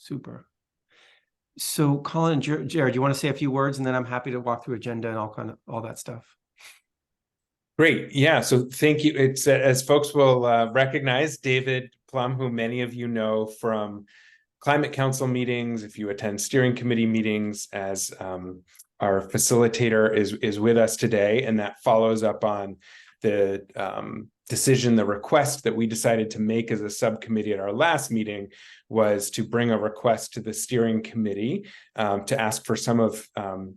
Super. So Colin and Jared, do you want to say a few words, and then I'm happy to walk through agenda and all that stuff. Great. Yeah. So thank you. It's as folks will recognize, David Plum, who many of you know from Climate Council meetings, if you attend steering committee meetings, as our facilitator is with us today, and that follows up on the decision, the request that we decided to make as a subcommittee at our last meeting was to bring a request to the steering committee to ask for some of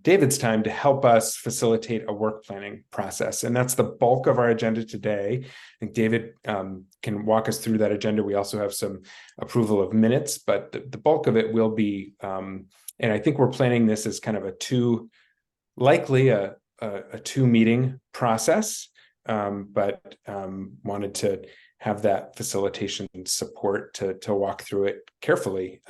David's time to help us facilitate a work planning process. And that's the bulk of our agenda today. I think David can walk us through that agenda. We also have some approval of minutes, but the bulk of it will be, and I think we're planning this as kind of likely a two meeting process. But wanted to have that facilitation support to walk through it carefully.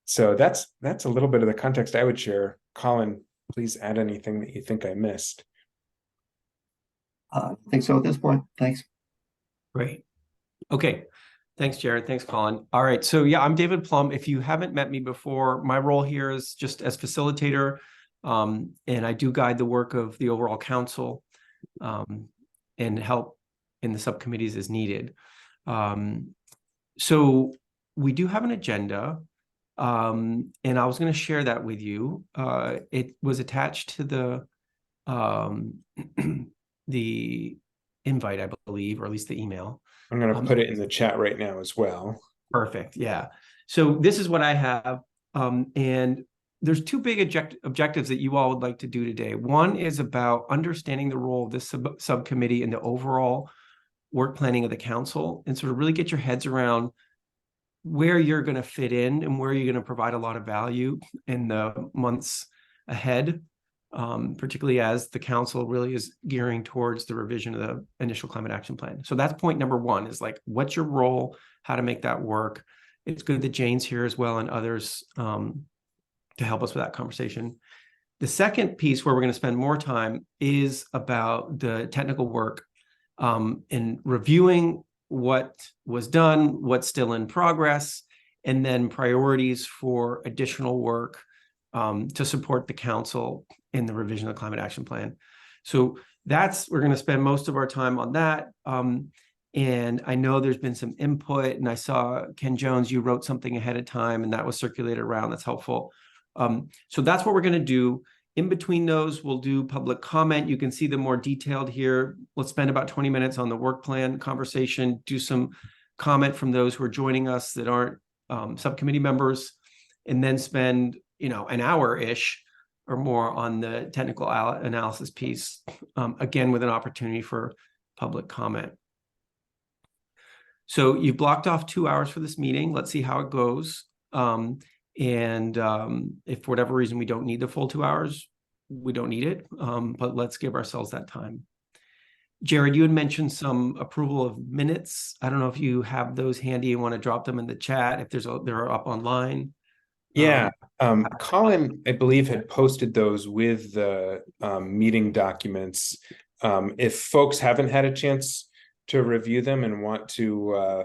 So that's a little bit of the context I would share. Colin, please add anything that you think I missed. I think so at this point. Thanks. Great. Okay. Thanks, Jared. Thanks, Colin. All right. So yeah, I'm David Plum. If you haven't met me before, my role here is just as facilitator, and I do guide the work of the overall council. And help in the subcommittees as needed. So we do have an agenda, and I was going to share that with you. It was attached to the the invite, I believe, or at least the email. I'm going to put it in the chat right now as well. Perfect. Yeah. So this is what I have, and there's two big objectives that you all would like to do today. One is about understanding the role of this subcommittee in the overall work planning of the council, and sort of really get your heads around where you're going to fit in and where you're going to provide a lot of value in the months ahead, particularly as the council really is gearing towards the revision of the initial climate action plan. So that's point number one, is like, what's your role, how to make that work. It's good that Jane's here as well and others to help us with that conversation. The second piece where we're going to spend more time is about the technical work and reviewing what was done, what's still in progress, and then priorities for additional work to support the council in the revision of the climate action plan. So we're going to spend most of our time on that. And I know there's been some input, and I saw Ken Jones, you wrote something ahead of time and that was circulated around. That's helpful. So that's what we're going to do. In between those, we'll do public comment. You can see them more detailed here. Let's spend about 20 minutes on the work plan conversation, do some comment from those who are joining us that aren't subcommittee members, and then spend, an hour-ish or more on the technical analysis piece, again, with an opportunity for public comment. So you've blocked off 2 hours for this meeting. Let's see how it goes. And if for whatever reason we don't need the full 2 hours, we don't need it, but let's give ourselves that time. Jared, you had mentioned some approval of minutes. I don't know if you have those handy and want to drop them in the chat, if they're up online. Yeah, Colin, I believe, had posted those with the meeting documents. If folks haven't had a chance to review them and want to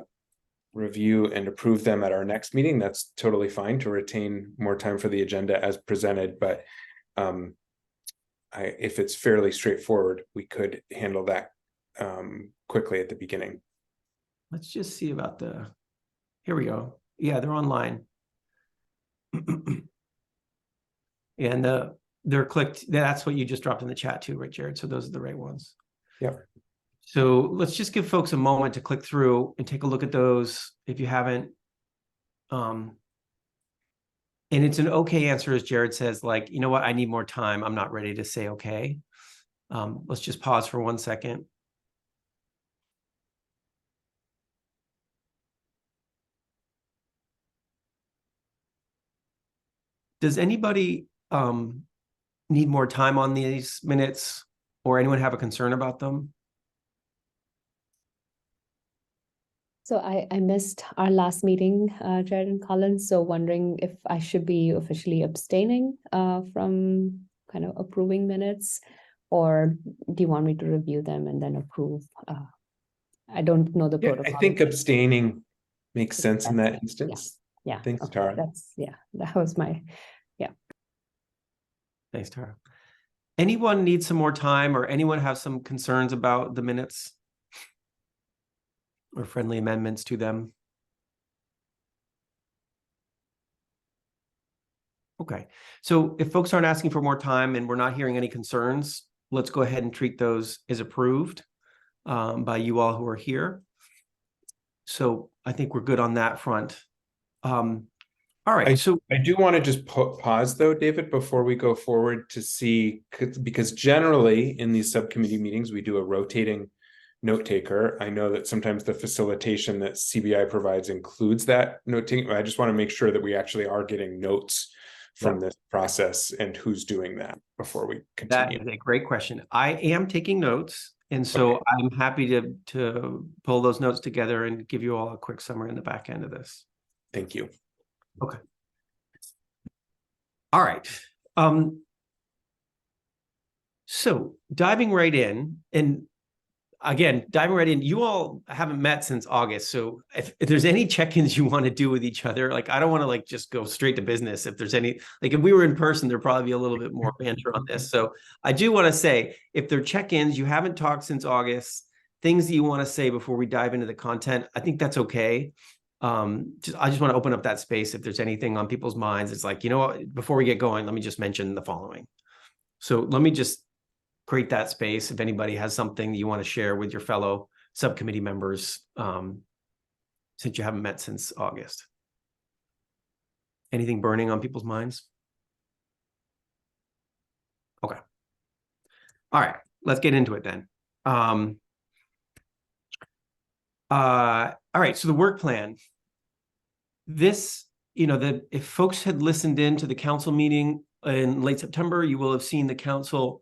review and approve them at our next meeting, that's totally fine, to retain more time for the agenda as presented. But if it's fairly straightforward, we could handle that quickly at the beginning. Let's just see about here we go. Yeah, they're online. And they're clicked. That's what you just dropped in the chat too, right, Jared? So those are the right ones. Yep. So let's just give folks a moment to click through and take a look at those if you haven't. And it's an okay answer, as Jared says, like, you know what, I need more time. I'm not ready to say okay. Let's just pause for 1 second. Does anybody need more time on these minutes, or anyone have a concern about them? So I missed our last meeting, Jared and Colin, so wondering if I should be officially abstaining from kind of approving minutes, or do you want me to review them and then approve? I don't know the protocol. I think abstaining makes sense in that instance. Yeah. Thanks, okay, Tara. that was my, Thanks, Tara. Anyone need some more time, or anyone have some concerns about the minutes or friendly amendments to them? Okay, so if folks aren't asking for more time and we're not hearing any concerns, let's go ahead and treat those as approved by you all who are here. So I think we're good on that front. All right, so I do want to just pause though, David, before we go forward to see, because generally in these subcommittee meetings, we do a rotating note taker. I know that sometimes the facilitation that CBI provides includes that note taking. I just want to make sure that we actually are getting notes from this process and who's doing that before we continue. That is a great question. I am taking notes, and so I'm happy to pull those notes together and give you all a quick summary in the back end of this. Thank you. Okay. All right. So diving right in, and again, diving right in, you all haven't met since August. So if there's any check-ins you want to do with each other, like, I don't want to like just go straight to business. If there's any, like if we were in person, there'd probably be a little bit more banter on this. So I do want to say, if there are check-ins, you haven't talked since August, things that you want to say before we dive into the content, I think that's okay. I just want to open up that space. If there's anything on people's minds, it's like, you know what, before we get going, let me just mention the following. So let me just create that space. If anybody has something that you want to share with your fellow subcommittee members, since you haven't met since August. Anything burning on people's minds? Okay. All right, let's get into it then. All right, so the work plan. This, if folks had listened in to the council meeting in late September, you will have seen the council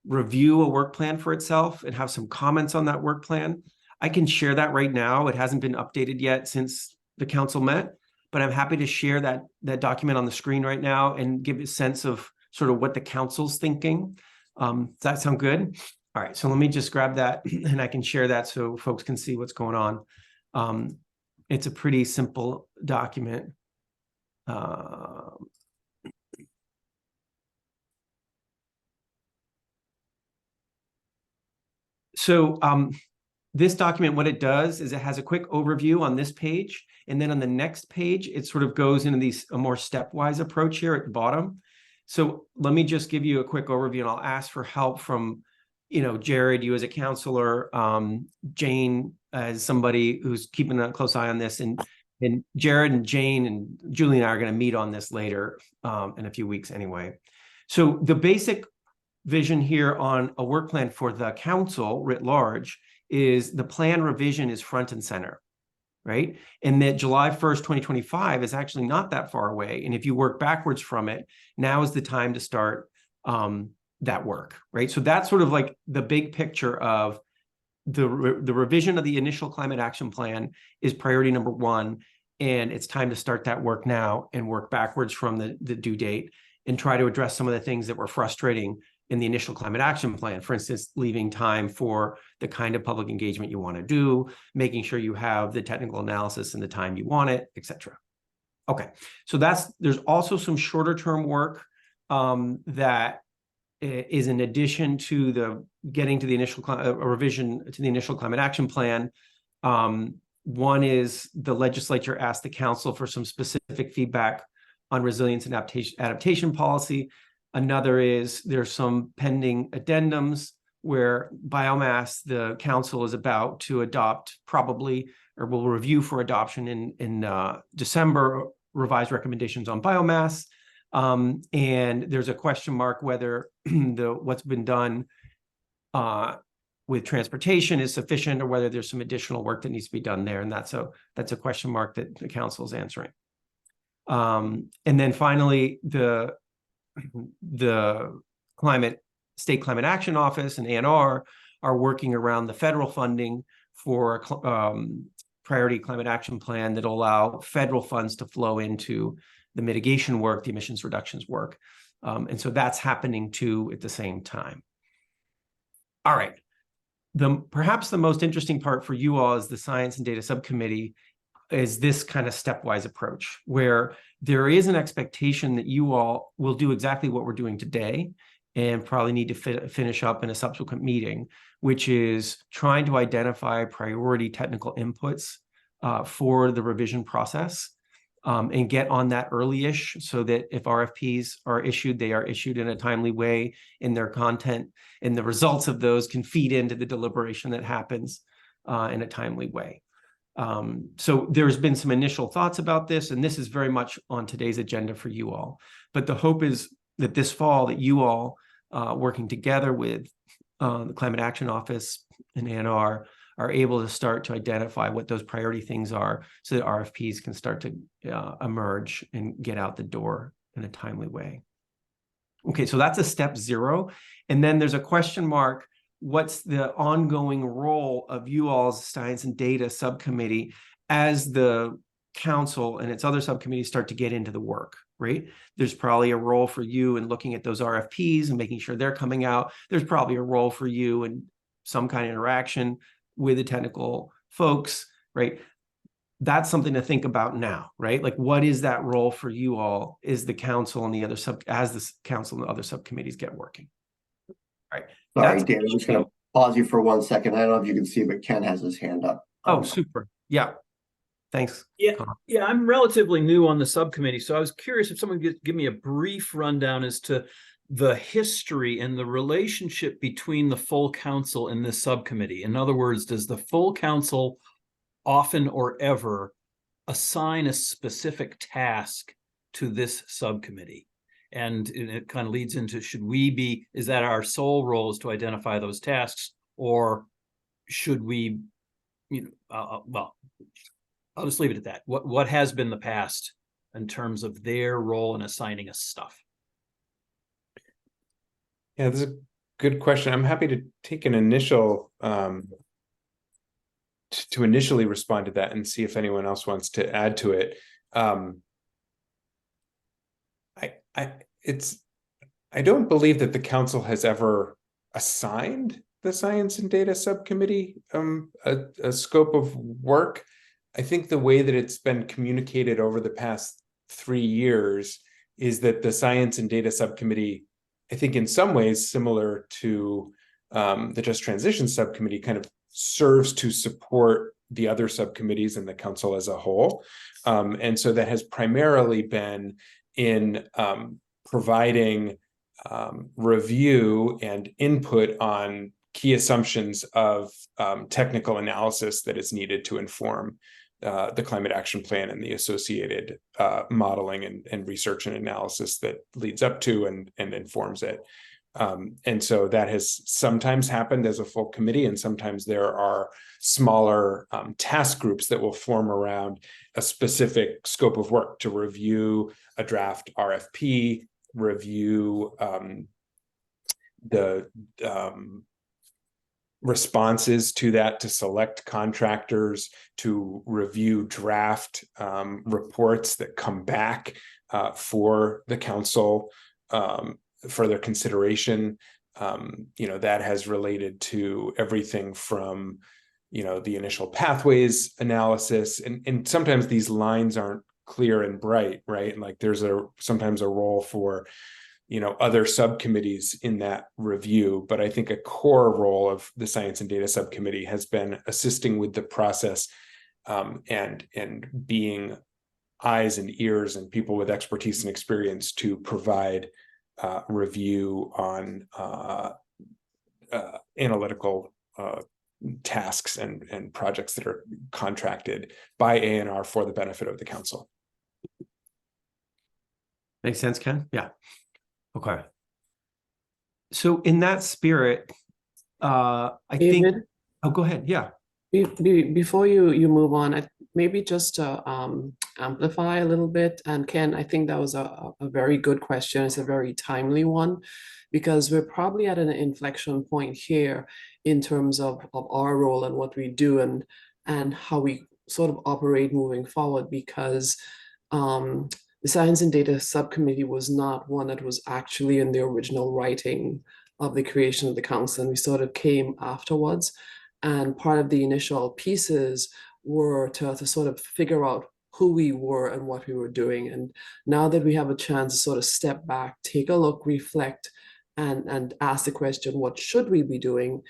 review a work plan for itself and have some comments on that work plan. I can share that right now. It hasn't been updated yet since the council met, but I'm happy to share that document on the screen right now and give a sense of sort of what the council's thinking. Does that sound good? All right, so let me just grab that and I can share that so folks can see what's going on. It's a pretty simple document. So this document, what it does is it has a quick overview on this page. And then on the next page, it sort of goes into a more stepwise approach here at the bottom. So let me just give you a quick overview, and I'll ask for help from, Jared, you as a counselor, Jane as somebody who's keeping a close eye on this, and Jared and Jane and Julie and I are going to meet on this later in a few weeks anyway. So the basic vision here on a work plan for the council writ large is the plan revision is front and center, right? And that July 1st, 2025 is actually not that far away. And if you work backwards from it, now is the time to start that work, right? So that's sort of like the big picture of the revision of the initial climate action plan is priority number one. And it's time to start that work now and work backwards from the due date and try to address some of the things that were frustrating in the initial climate action plan. For instance, leaving time for the kind of public engagement you want to do, making sure you have the technical analysis in the time you want it, et cetera. Okay, so there's also some shorter term work that is in addition to the getting to the initial revision to the initial climate action plan. One is the legislature asked the council for some specific feedback on resilience and adaptation policy. Another is there's some pending addendums where biomass, the council is about to adopt probably, or will review for adoption in December, revised recommendations on biomass. And there's a question mark whether what's been done with transportation is sufficient or whether there's some additional work that needs to be done there. And that's a question mark that the council is answering. And then finally, the State Climate Action Office and ANR are working around the federal funding for a priority climate action plan that will allow federal funds to flow into the mitigation work, the emissions reductions work. And so that's happening too at the same time. All right. Perhaps the most interesting part for you all as the Science and Data Subcommittee is this kind of stepwise approach where there is an expectation that you all will do exactly what we're doing today and probably need to finish up in a subsequent meeting, which is trying to identify priority technical inputs for the revision process, and get on that early-ish so that if RFPs are issued, they are issued in a timely way in their content, and the results of those can feed into the deliberation that happens in a timely way. So there's been some initial thoughts about this, and this is very much on today's agenda for you all. But the hope is that this fall that you all, working together with the Climate Action Office and ANR, are able to start to identify what those priority things are so that RFPs can start to emerge and get out the door in a timely way. Okay, so that's a step 0. And then there's a question mark. What's the ongoing role of you all's Science and Data Subcommittee as the council and its other subcommittees start to get into the work, right? There's probably a role for you in looking at those RFPs and making sure they're coming out. There's probably a role for you in some kind of interaction with the technical folks, right? That's something to think about now, right? Like, what is that role for you all? Is the council and the other as the council and the other subcommittees get working, right? Sorry, Dan, I'm just going to pause you for 1 second. I don't know if you can see, but Ken has his hand up. Oh, super. Yeah. Thanks. Yeah, I'm relatively new on the subcommittee, so I was curious if someone could give me a brief rundown as to the history and the relationship between the full council and this subcommittee. In other words, does the full council often or ever assign a specific task to this subcommittee? And it kind of leads into, is that our sole role is to identify those tasks, or should we, well, I'll just leave it at that. What has been the past in terms of their role in assigning us stuff? Yeah, this is a good question. I'm happy to take an initial to initially respond to that and see if anyone else wants to add to it. I don't believe that the council has ever assigned the Science and Data Subcommittee a scope of work. I think the way that it's been communicated over the past 3 years is that the Science and Data Subcommittee, I think in some ways similar to the Just Transition Subcommittee, kind of serves to support the other subcommittees and the council as a whole. And so that has primarily been in providing review and input on key assumptions of technical analysis that is needed to inform the climate action plan and the associated modeling and research and analysis that leads up to and informs it. And so that has sometimes happened as a full committee, and sometimes there are smaller task groups that will form around a specific scope of work to review a draft RFP, review the responses to that, to select contractors, to review draft reports that come back for the council for their consideration. That has related to everything from the initial pathways analysis, and sometimes these lines aren't clear and bright, right? Like there's sometimes a role for other subcommittees in that review. But I think a core role of the Science and Data Subcommittee has been assisting with the process and being eyes and ears and people with expertise and experience to provide review on analytical tasks and projects that are contracted by ANR for the benefit of the council. Makes sense, Ken? Yeah. Okay. So in that spirit, I David, think, oh, go ahead. Yeah. Before you move on, maybe just to amplify a little bit, and Ken, I think that was a very good question. It's a very timely one, because we're probably at an inflection point here in terms of our role and what we do and how we sort of operate moving forward, because the Science and Data Subcommittee was not one that was actually in the original writing of the creation of the council, and we sort of came afterwards. And part of the initial pieces were to sort of figure out who we were and what we were doing. And now that we have a chance to sort of step back, take a look, reflect, and ask the question, what should we be doing?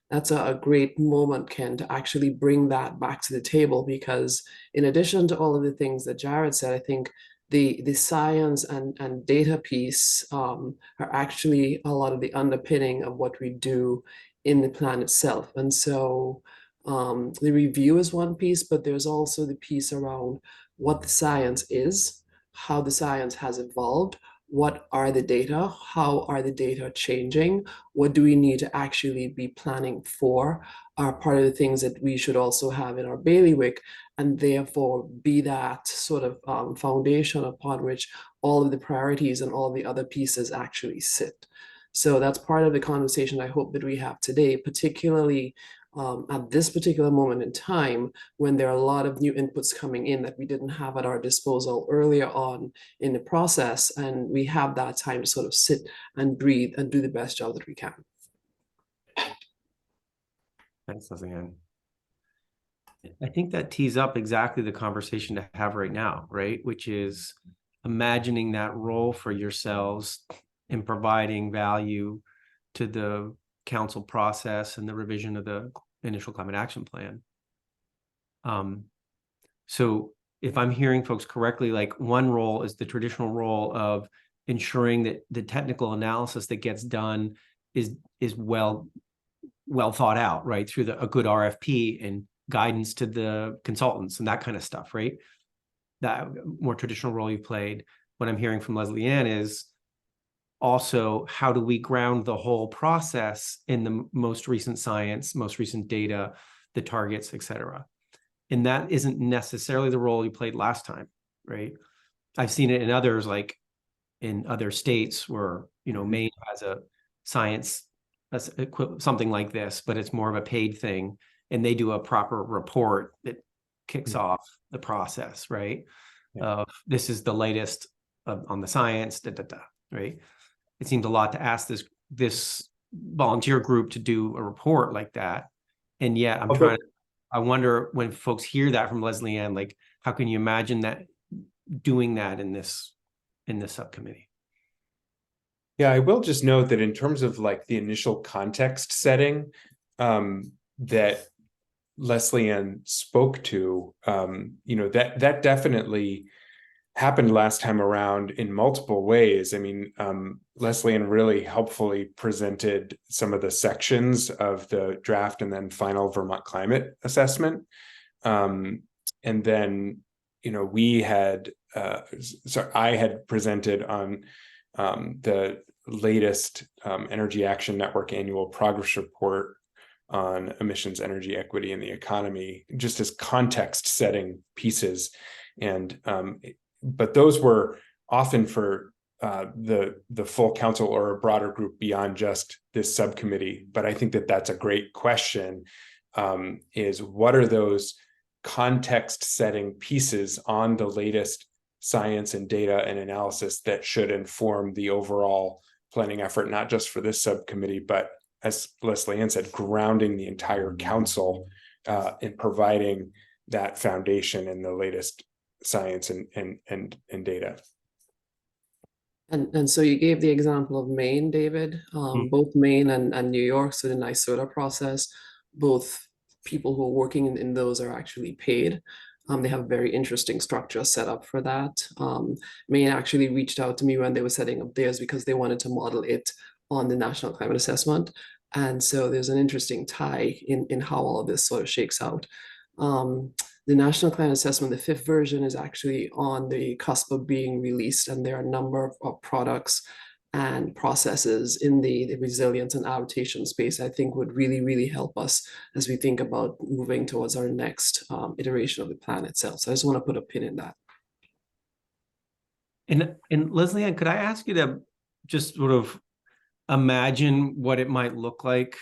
That's a great moment, Ken, to actually bring that back to the table, because in addition to all of the things that Jared said, I think the science and data piece are actually a lot of the underpinning of what we do in the plan itself. And so the review is one piece, but there's also the piece around what the science is, how the science has evolved, what are the data, how are the data changing, what do we need to actually be planning for, are part of the things that we should also have in our bailiwick, and therefore be that sort of foundation upon which all of the priorities and all the other pieces actually sit. So that's part of the conversation I hope that we have today, particularly at this particular moment in time, when there are a lot of new inputs coming in that we didn't have at our disposal earlier on in the process, and we have that time to sort of sit and breathe and do the best job that we can. Thanks, Leslie. I think that tees up exactly the conversation to have right now, right? Which is imagining that role for yourselves in providing value to the council process and the revision of the initial climate action plan. So if I'm hearing folks correctly, like one role is the traditional role of ensuring that the technical analysis that gets done is well thought out, right? Through a good RFP and guidance to the consultants and that kind of stuff, right? That more traditional role you played. What I'm hearing from Leslie Ann is also, how do we ground the whole process in the most recent science, most recent data, the targets, et cetera? And that isn't necessarily the role you played last time, right? I've seen it in others, like in other states where, you know, Maine has a science, something like this, but it's more of a paid thing. And they do a proper report that kicks off the process, right? This is the latest on the science, right? It seems a lot to ask this volunteer group to do a report like that. And yet I wonder when folks hear that from Leslie Ann, like, how can you imagine that doing that in this subcommittee? Yeah, I will just note that in terms of like the initial context setting that Leslie Ann spoke to, you know, that definitely happened last time around in multiple ways. I mean, Leslie Ann really helpfully presented some of the sections of the draft and then final Vermont climate assessment. And then, you know, I had presented on the latest Energy Action Network annual progress report on emissions, energy equity, and the economy, just as context setting pieces. And but those were often for the full council or a broader group beyond just this subcommittee. But I think that that's a great question, is what are those context setting pieces on the latest science and data and analysis that should inform the overall planning effort, not just for this subcommittee, but as Leslie Ann said, grounding the entire council in providing that foundation in the latest science and data. And so you gave the example of Maine, David. Both Maine and New York, so the NYSERDA process, both people who are working in those are actually paid. They have a very interesting structure set up for that. Maine actually reached out to me when they were setting up theirs because they wanted to model it on the National Climate Assessment. And so there's an interesting tie in how all of this sort of shakes out. The National Climate Assessment, the 5th version, is actually on the cusp of being released, and there are a number of products and processes in the resilience and adaptation space I think would really, really help us as we think about moving towards our next iteration of the plan itself. So I just want to put a pin in that. And Leslie Ann, could I ask you to just sort of imagine what it might look like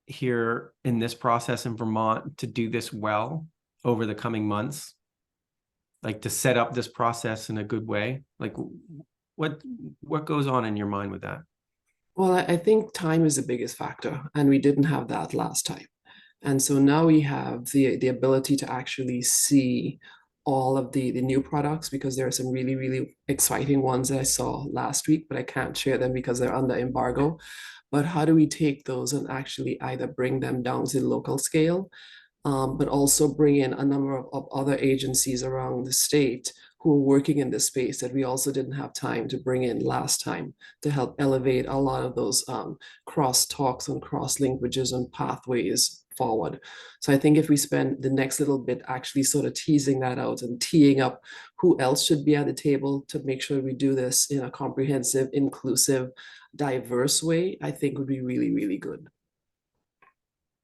here in this process in Vermont to do this well over the coming months, like to set up this process in a good way? Like what goes on in your mind with that? Well, I think time is the biggest factor, and we didn't have that last time. And so now we have the ability to actually see all of the new products, because there are some really, really exciting ones that I saw last week, but I can't share them because they're under embargo. But how do we take those and actually either bring them down to the local scale, but also bring in a number of other agencies around the state who are working in this space that we also didn't have time to bring in last time to help elevate a lot of those cross talks and cross linkages and pathways forward. So I think if we spend the next little bit actually sort of teasing that out and teeing up who else should be at the table to make sure we do this in a comprehensive, inclusive, diverse way, I think would be really, really good.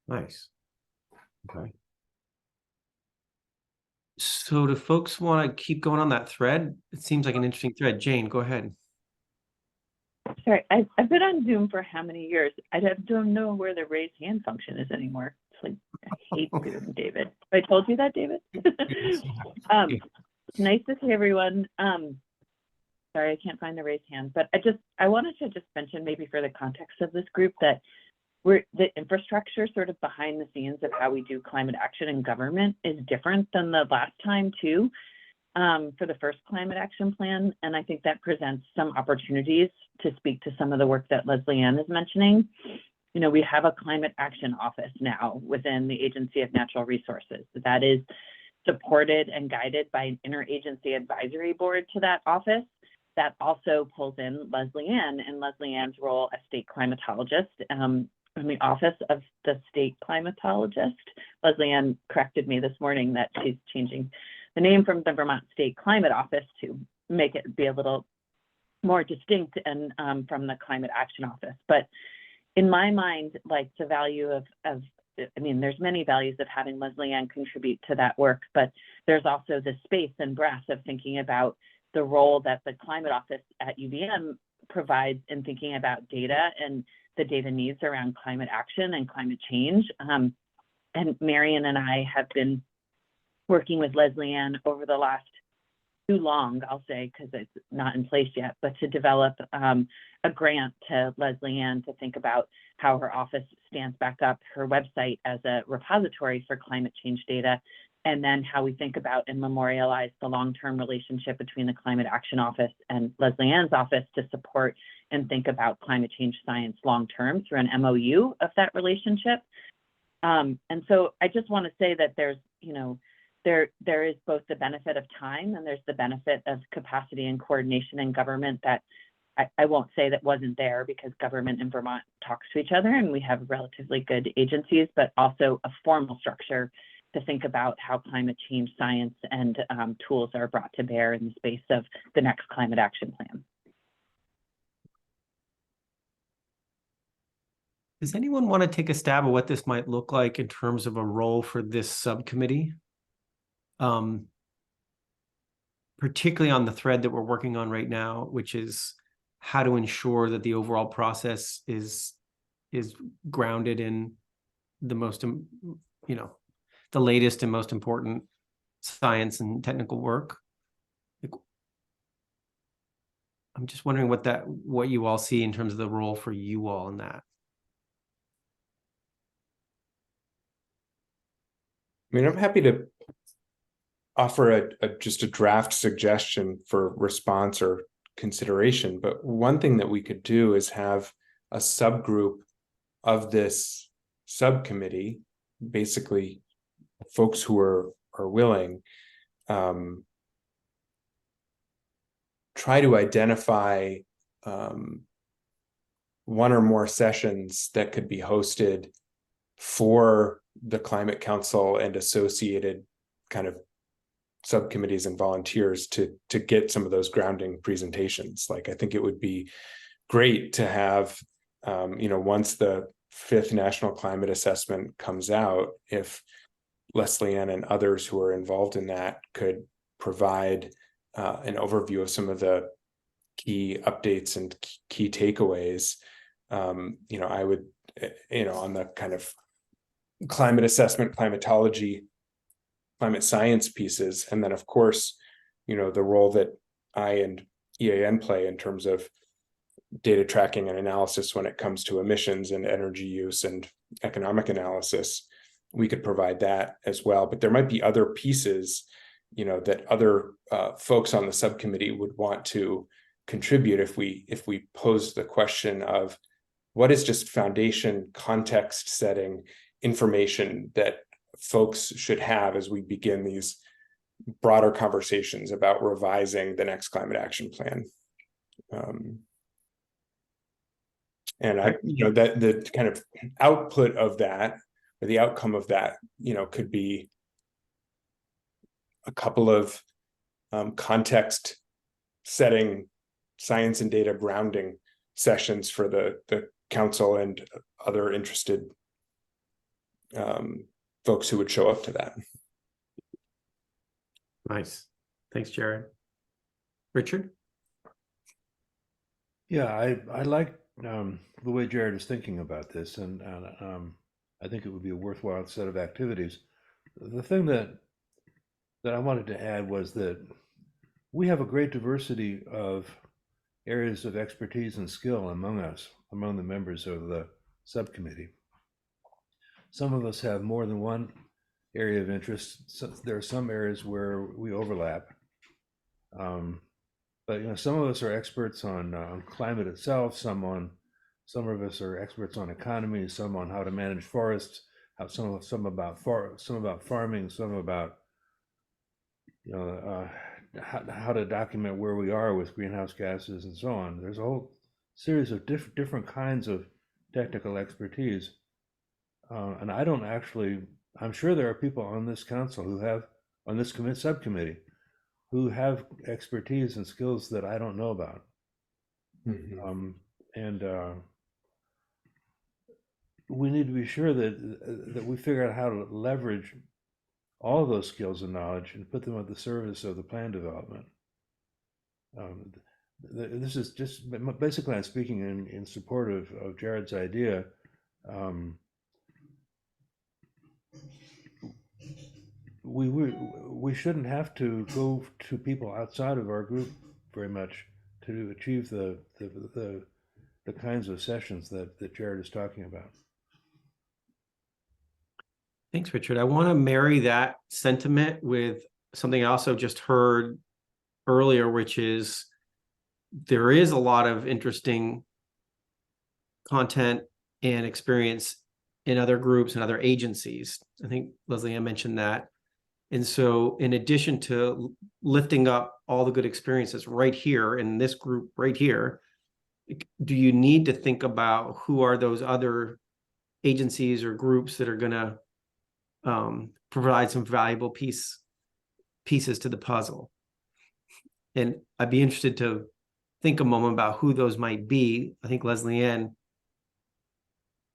Nice. Okay. So do folks want to keep going on that thread? It seems like an interesting thread. Jane, go ahead. Sorry, I've been on Zoom for how many years? don't know where the raise hand function is anymore. It's like, I hate Zoom, David. I told you that, David? Nice to see everyone. Sorry, I can't find the raise hand, but I wanted to just mention, maybe for the context of this group, that the infrastructure sort of behind the scenes of how we do climate action in government is different than the last time too, for the first climate action plan. And I think that presents some opportunities to speak to some of the work that Leslie Ann is mentioning. You know, we have a climate action office now within the Agency of Natural Resources that is supported and guided by an interagency advisory board to that office that also pulls in Leslie Ann and Leslie Ann's role as state climatologist. In the office of the state climatologist. Leslie Ann corrected me this morning that she's changing the name from the Vermont State Climate Office to make it be a little more distinct and from the Climate Action Office. But in my mind, like the value of I mean, there's many values of having Leslie Ann contribute to that work, but there's also the space and breadth of thinking about the role that the Climate Office at UVM provides in thinking about data and the data needs around climate action and climate change. And Marion and I have been working with Leslie Ann over the last too long, I'll say, because it's not in place yet, but to develop a grant to Leslie Ann to think about how her office stands back up her website as a repository for climate change data, and then how we think about and memorialize the long-term relationship between the Climate Action Office and Leslie Ann's office to support and think about climate change science long-term through an MOU of that relationship. And so I just want to say that there's, you know, there is both the benefit of time and there's the benefit of capacity and coordination in government that I won't say that wasn't there, because government in Vermont talks to each other and we have relatively good agencies, but also a formal structure to think about how climate change science and tools are brought to bear in the space of the next climate action plan. Does anyone want to take a stab at what this might look like in terms of a role for this subcommittee? Particularly on the thread that we're working on right now, which is how to ensure that the overall process is grounded in the most, you know, the latest and most important science and technical work. I'm just wondering what you all see in terms of the role for you all in that. I mean, I'm happy to offer just a draft suggestion for response or consideration, but one thing that we could do is have a subgroup of this subcommittee, basically folks who are willing, try to identify one or more sessions that could be hosted for the Climate Council and associated kind of subcommittees and volunteers to get some of those grounding presentations. Like, I think it would be great to have, you know, once the 5th National Climate Assessment comes out, if Leslie Ann and others who are involved in that could provide an overview of some of the key updates and key takeaways. You know, I would, you know, on the kind of climate assessment, climatology, climate science pieces, and then of course, you know, the role that I and EAN play in terms of data tracking and analysis when it comes to emissions and energy use and economic analysis. we could provide that as well. But there might be other pieces, you know, that other folks on the subcommittee would want to contribute if we pose the question of what is just foundation, context setting information that folks should have as we begin these broader conversations about revising the next climate action plan. And I, you know, that the kind of output of that, or the outcome of that, you know, could be a couple of context setting, science and data grounding sessions for the council and other interested folks who would show up to that. Nice. Thanks, Jared. Richard? Yeah, I like the way Jared is thinking about this, and I think it would be a worthwhile set of activities. The thing that I wanted to add was that we have a great diversity of areas of expertise and skill among us, among the members of the subcommittee. Some of us have more than one area of interest. So there are some areas where we overlap. But you know, some of us are experts on climate itself. Some of us are experts on economy. Some on how to manage forests. Some about farming. Some about, you know, how to document where we are with greenhouse gases and so on. There's a whole series of different kinds of technical expertise, and I don't actually. I'm sure there are people on this council who have, on this subcommittee, who have expertise and skills that I don't know about. Mm-hmm. We need to be sure that we figure out how to leverage all of those skills and knowledge and put them at the service of the plan development. This is just basically, I'm speaking in support of Jared's idea. We shouldn't have to go to people outside of our group very much to achieve the kinds of sessions that Jared is talking about. Thanks, Richard. I want to marry that sentiment with something I also just heard earlier, which is there is a lot of interesting content and experience in other groups and other agencies. I think Leslie Ann mentioned that. And so in addition to lifting up all the good experiences right here in this group right here, do you need to think about who are those other agencies or groups that are going to provide some valuable pieces to the puzzle? And I'd be interested to think a moment about who those might be. I think Leslie Ann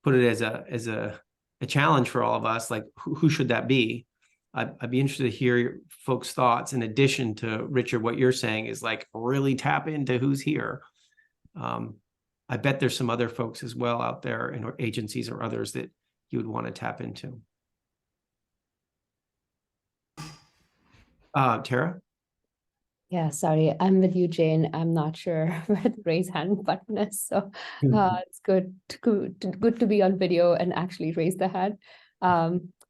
put it as a challenge for all of us, like who should that be? I'd be interested to hear folks' thoughts. In addition to Richard, what you're saying is like really tap into who's here. I bet there's some other folks as well out there in agencies or others that you would want to tap into. Tara? Yeah, sorry, I'm with you, Jane. I'm not sure where the raise hand button is, so it's good to be on video and actually raise the hand.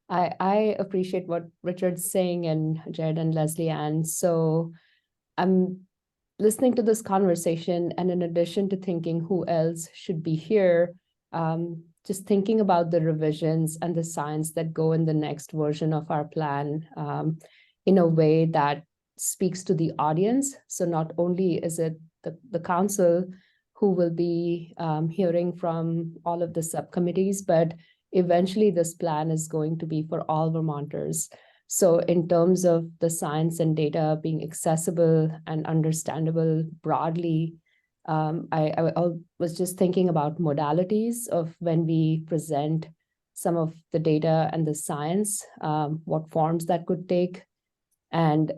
I appreciate what Richard's saying and Jared and Leslie Ann. So I'm listening to this conversation, and in addition to thinking who else should be here, just thinking about the revisions and the science that go in the next version of our plan in a way that speaks to the audience. So not only is it the council who will be hearing from all of the subcommittees, but eventually this plan is going to be for all Vermonters. So in terms of the science and data being accessible and understandable broadly, I was just thinking about modalities of when we present some of the data and the science, what forms that could take. And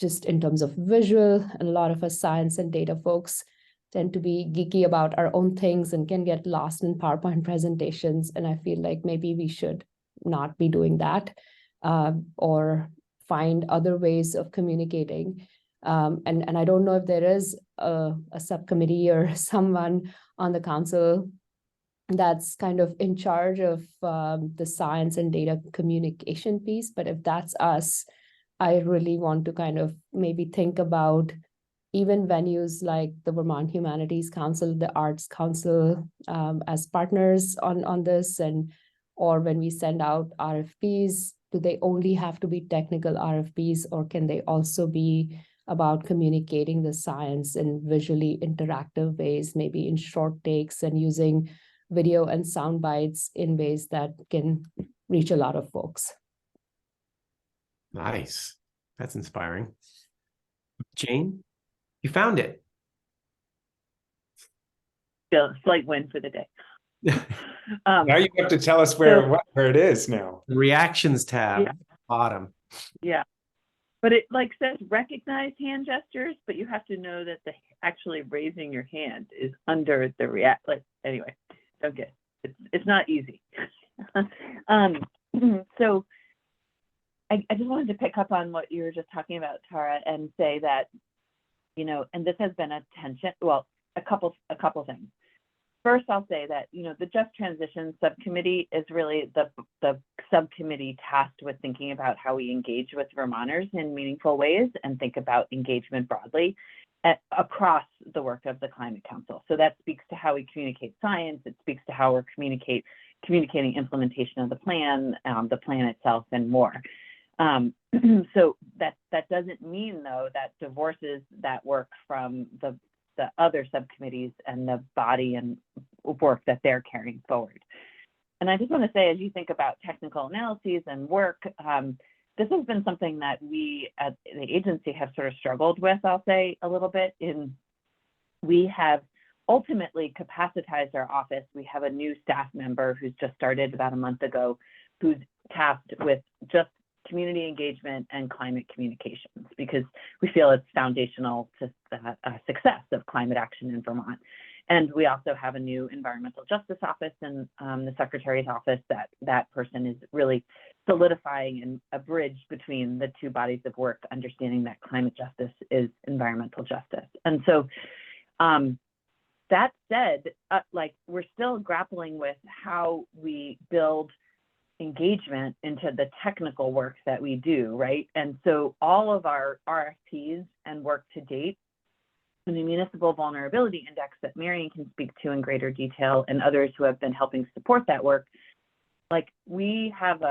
just in terms of visual, and a lot of us science and data folks tend to be geeky about our own things and can get lost in PowerPoint presentations. And I feel like maybe we should not be doing that or find other ways of communicating. And I don't know if there is a subcommittee or someone on the council that's kind of in charge of the science and data communication piece. But if that's us, I really want to kind of maybe think about even venues like the Vermont Humanities Council, the Arts Council, as partners on this, and or when we send out RFPs, do they only have to be technical RFPs, or can they also be about communicating the science in visually interactive ways, maybe in short takes and using video and sound bites in ways that can reach a lot of folks? Nice. That's inspiring. Jane, you found it. Still a slight win for the day. Now you have to tell us where it is now. Reactions tab, Yeah. bottom. Yeah. But it like says recognize hand gestures, but you have to know that the actually raising your hand is under the react. Like anyway, don't get it's not easy. So I just wanted to pick up on what you were just talking about, Tara, and say that, you know, and this has been a tension. Well, a couple things. First, I'll say that, you know, the Just Transition Subcommittee is really the subcommittee tasked with thinking about how we engage with Vermonters in meaningful ways and think about engagement broadly across the work of the Climate Council. So that speaks to how we communicate science. It speaks to how we're communicating implementation of the plan itself, and more. So that doesn't mean, though, that divorces that work from the other subcommittees and the body and work that they're carrying forward. And I just want to say, as you think about technical analyses and work, this has been something that we at the agency have sort of struggled with, I'll say a little bit. We have ultimately capacitized our office. We have a new staff member who's just started about a month ago, who's tasked with just community engagement and climate communications, because we feel it's foundational to the success of climate action in Vermont. And we also have a new environmental justice office in the secretary's office that person is really solidifying a bridge between the two bodies of work, understanding that climate justice is environmental justice. And so that said, like we're still grappling with how we build engagement into the technical work that we do, right? And so all of our RFPs and work to date, and the Municipal Vulnerability Index that Marion can speak to in greater detail, and others who have been helping support that work, like we have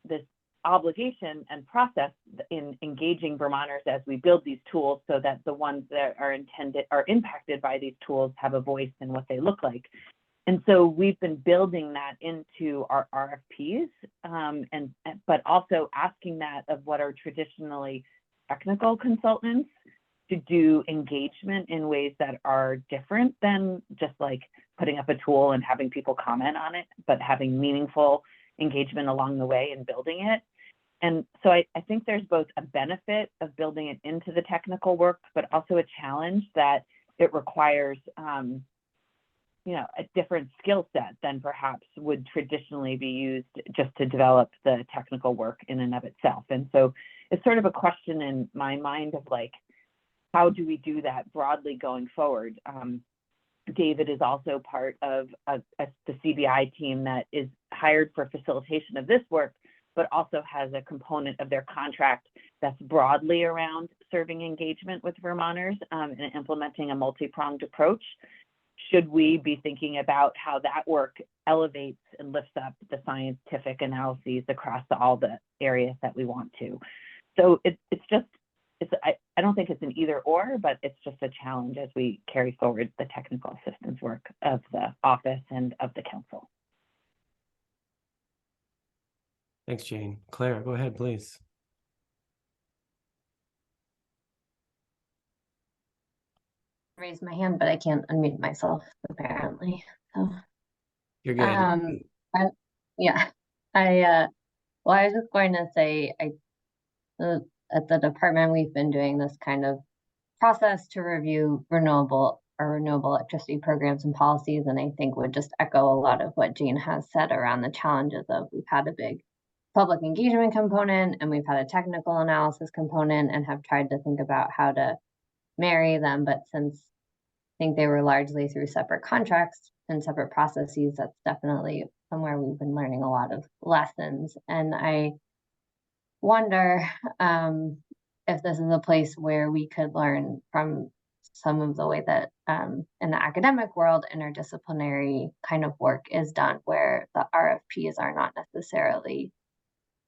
this obligation and process in engaging Vermonters as we build these tools, so that the ones that are impacted by these tools have a voice in what they look like. And so we've been building that into our RFPs, but also asking that of what are traditionally technical consultants to do engagement in ways that are different than just like putting up a tool and having people comment on it, but having meaningful engagement along the way and building it. And so I think there's both a benefit of building it into the technical work, but also a challenge that it requires you know, a different skill set than perhaps would traditionally be used just to develop the technical work in and of itself. And so it's sort of a question in my mind of like, how do we do that broadly going forward? David is also part of the CBI team that is hired for facilitation of this work, but also has a component of their contract that's broadly around serving engagement with Vermonters and implementing a multi-pronged approach. Should we be thinking about how that work elevates and lifts up the scientific analyses across all the areas that we want to? So I don't think it's an either or, but it's just a challenge as we carry forward the technical assistance work of the office and of the council. Thanks, Jane. Claire, go ahead, please. Raise my hand, but I can't unmute myself apparently. So You're good. I was just going to say, at the department we've been doing this kind of process to review renewable electricity programs and policies, and I think would just echo a lot of what Jane has said around the challenges of we've had a big public engagement component and we've had a technical analysis component, and have tried to think about how to marry them. But since think they were largely through separate contracts and separate processes. That's definitely somewhere we've been learning a lot of lessons. And I wonder if this is a place where we could learn from some of the way that in the academic world, interdisciplinary kind of work is done, where the RFPs are not necessarily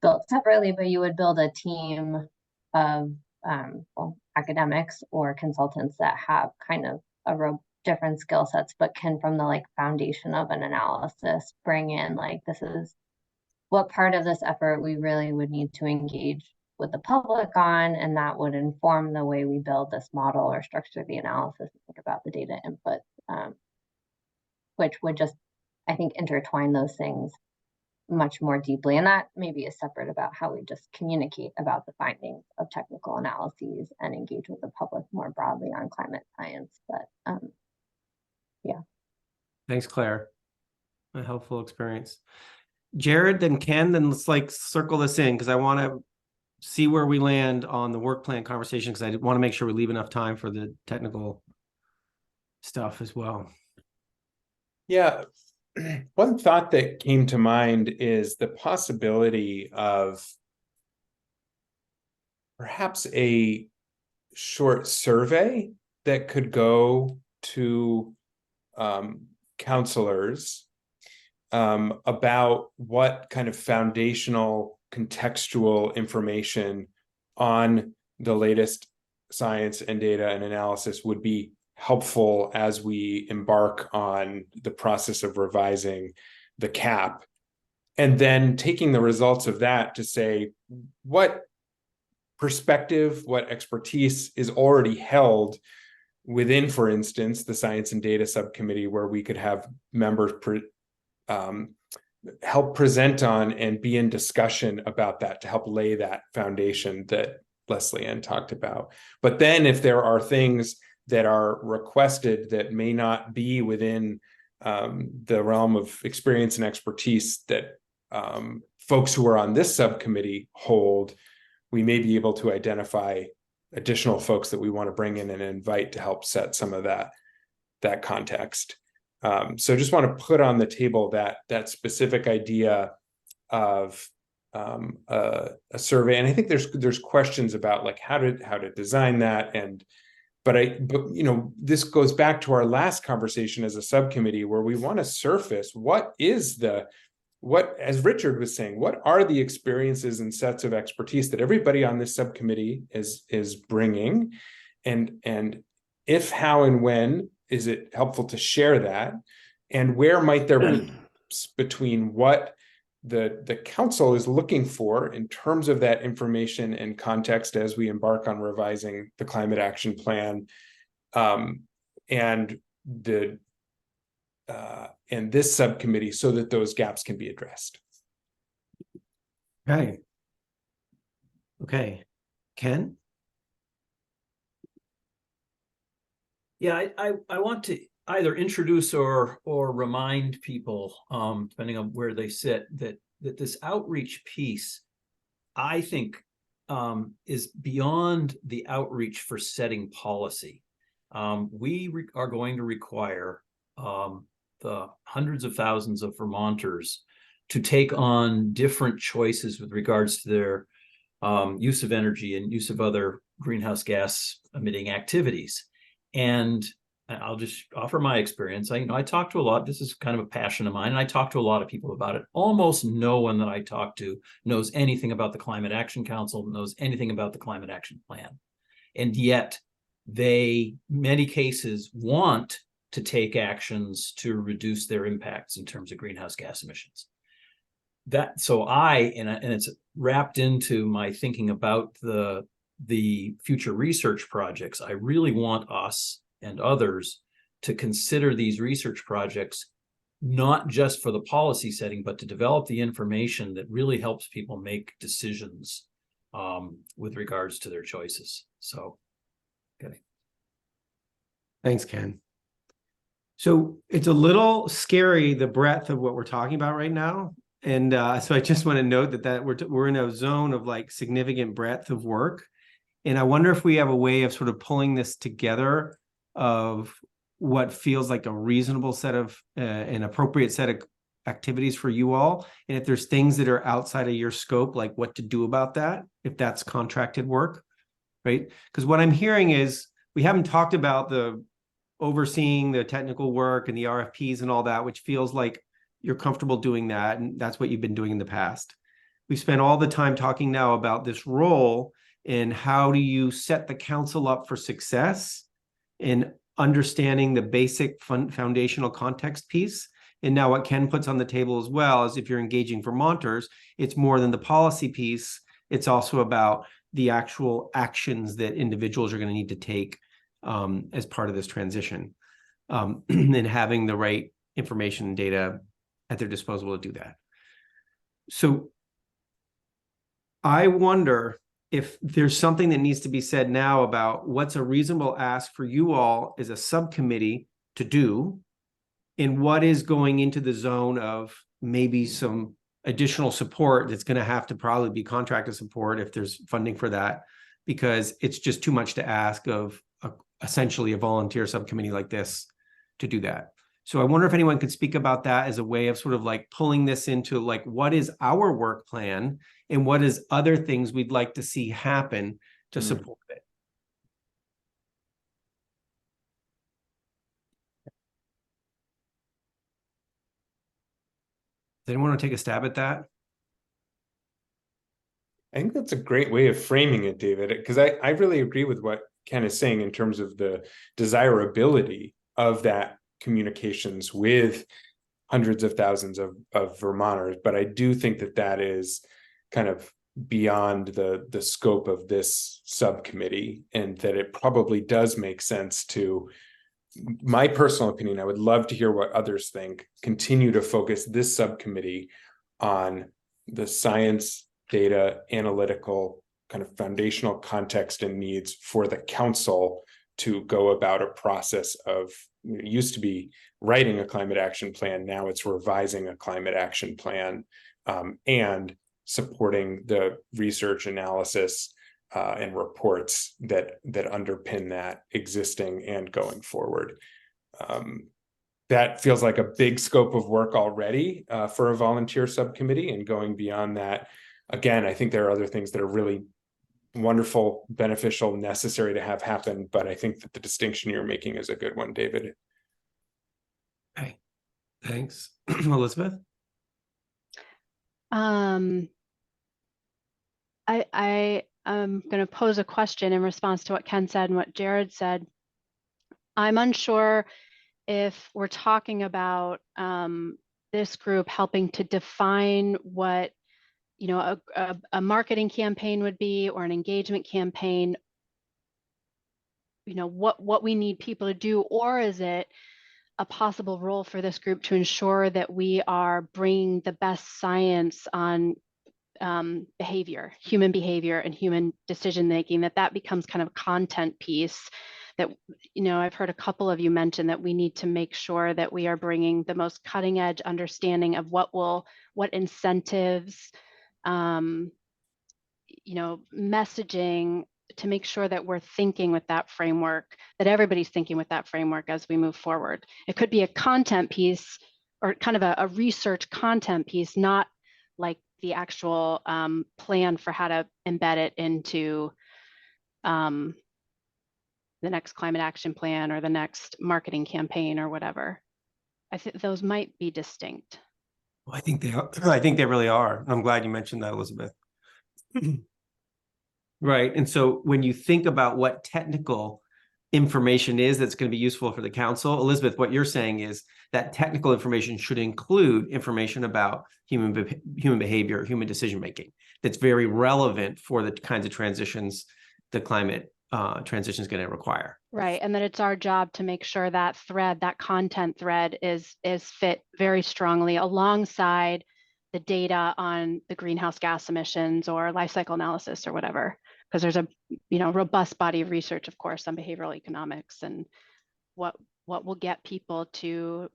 built separately, but you would build a team of well, academics or consultants that have kind of different skill sets, but can, from the like foundation of an analysis, bring in like, this is what part of this effort we really would need to engage with the public on, and that would inform the way we build this model or structure the analysis and think about the data input, which would just, I think, intertwine those things much more deeply. And that maybe is separate about how we just communicate about the findings of technical analyses and engage with the public more broadly on climate science. But yeah. Thanks, Claire. A helpful experience. Jared, then Ken, then let's like circle this in, because I want to see where we land on the work plan conversation, because I want to make sure we leave enough time for the technical stuff as well. Yeah. One thought that came to mind is the possibility of perhaps a short survey that could go to counselors about what kind of foundational contextual information on the latest science and data and analysis would be helpful as we embark on the process of revising the cap, and then taking the results of that to say what perspective, what expertise is already held within, for instance, the Science and Data Subcommittee, where we could have members help present on and be in discussion about that to help lay that foundation that Leslie Ann talked about. But then if there are things that are requested that may not be within the realm of experience and expertise that folks who are on this subcommittee hold, we may be able to identify additional folks that we want to bring in and invite to help set some of that context. So just want to put on the table that specific idea of a survey, and I think there's questions about like how to design that, but you know, this goes back to our last conversation as a subcommittee, where we want to surface what, as Richard was saying, what are the experiences and sets of expertise that everybody on this subcommittee is bringing, and if, how, and when is it helpful to share that, and where might there be between what the council is looking for in terms of that information and context as we embark on revising the climate action plan, and this subcommittee, so that those gaps can be addressed. Okay. Ken? Yeah, I want to either introduce or remind people, depending on where they sit, that this outreach piece, I think, is beyond the outreach for setting policy. We are going to require the hundreds of thousands of Vermonters to take on different choices with regards to their use of energy and use of other greenhouse gas emitting activities. And I'll just offer my experience. I talk to a lot. This is kind of a passion of mine, and I talk to a lot of people about it. Almost no one that I talk to knows anything about the Climate Action Council, knows anything about the Climate Action Plan. And yet they, many cases, want to take actions to reduce their impacts in terms of greenhouse gas emissions. And it's wrapped into my thinking about the future research projects. I really want us and others to consider these research projects, not just for the policy setting, but to develop the information that really helps people make decisions with regards to their choices. So, okay. Thanks, Ken. So it's a little scary, the breadth of what we're talking about right now. And so I just want to note that we're in a zone of like significant breadth of work. And I wonder if we have a way of sort of pulling this together, of what feels like a reasonable set of an appropriate set of activities for you all. And if there's things that are outside of your scope, like what to do about that, if that's contracted work, right? Because what I'm hearing is we haven't talked about the overseeing the technical work and the RFPs and all that, which feels like you're comfortable doing that. And that's what you've been doing in the past. We've spent all the time talking now about this role and how do you set the council up for success in understanding the basic foundational context piece. And now what Ken puts on the table as well is if you're engaging Vermonters, it's more than the policy piece. It's also about the actual actions that individuals are going to need to take as part of this transition, and having the right information and data at their disposal to do that. So I wonder if there's something that needs to be said now about what's a reasonable ask for you all as a subcommittee to do, and what is going into the zone of maybe some additional support that's going to have to probably be contracted support if there's funding for that, because it's just too much to ask of essentially a volunteer subcommittee like this to do that. So I wonder if anyone could speak about that as a way of sort of like pulling this into like, what is our work plan and what is other things we'd like to see happen to support it? Does anyone want to take a stab at that? I think that's a great way of framing it, David, because I really agree with what Ken is saying in terms of the desirability of that communications with hundreds of thousands of Vermonters. But I do think that that is kind of beyond the scope of this subcommittee, and that it probably does make sense to, my personal opinion, I would love to hear what others think, continue to focus this subcommittee on the science, data, analytical, kind of foundational context and needs for the council to go about a process of, it used to be writing a climate action plan, now it's revising a climate action plan, and supporting the research, analysis, and reports that underpin that existing and going forward. That feels like a big scope of work already for a volunteer subcommittee, and going beyond that, again, I think there are other things that are really wonderful, beneficial, necessary to have happen, but I think that the distinction you're making is a good one, David. Okay, thanks. Elizabeth? I am going to pose a question in response to what Ken said and what Jared said. I'm unsure if we're talking about this group helping to define what, you know, a marketing campaign would be, or an engagement campaign, you know, what we need people to do, or is it a possible role for this group to ensure that we are bringing the best science on behavior, human behavior and human decision making, that becomes kind of a content piece that, you know, I've heard a couple of you mention that we need to make sure that we are bringing the most cutting edge understanding of what incentives, you know, messaging, to make sure that we're thinking with that framework, that everybody's thinking with that framework as we move forward. It could be a content piece, or kind of a research content piece, not like the actual plan for how to embed it into the next climate action plan or the next marketing campaign or whatever. I think those might be distinct. Well, I think they are. I think they really are. I'm glad you mentioned that, Elizabeth. Right. And so when you think about what technical information is that's going to be useful for the council, Elizabeth, what you're saying is that technical information should include information about human behavior, human decision making, that's very relevant for the kinds of transitions the climate transition is going to require. Right. And that it's our job to make sure that thread, that content thread is fit very strongly alongside the data on the greenhouse gas emissions or life cycle analysis or whatever, because there's a, you know, robust body of research, of course, on behavioral economics and what will get people to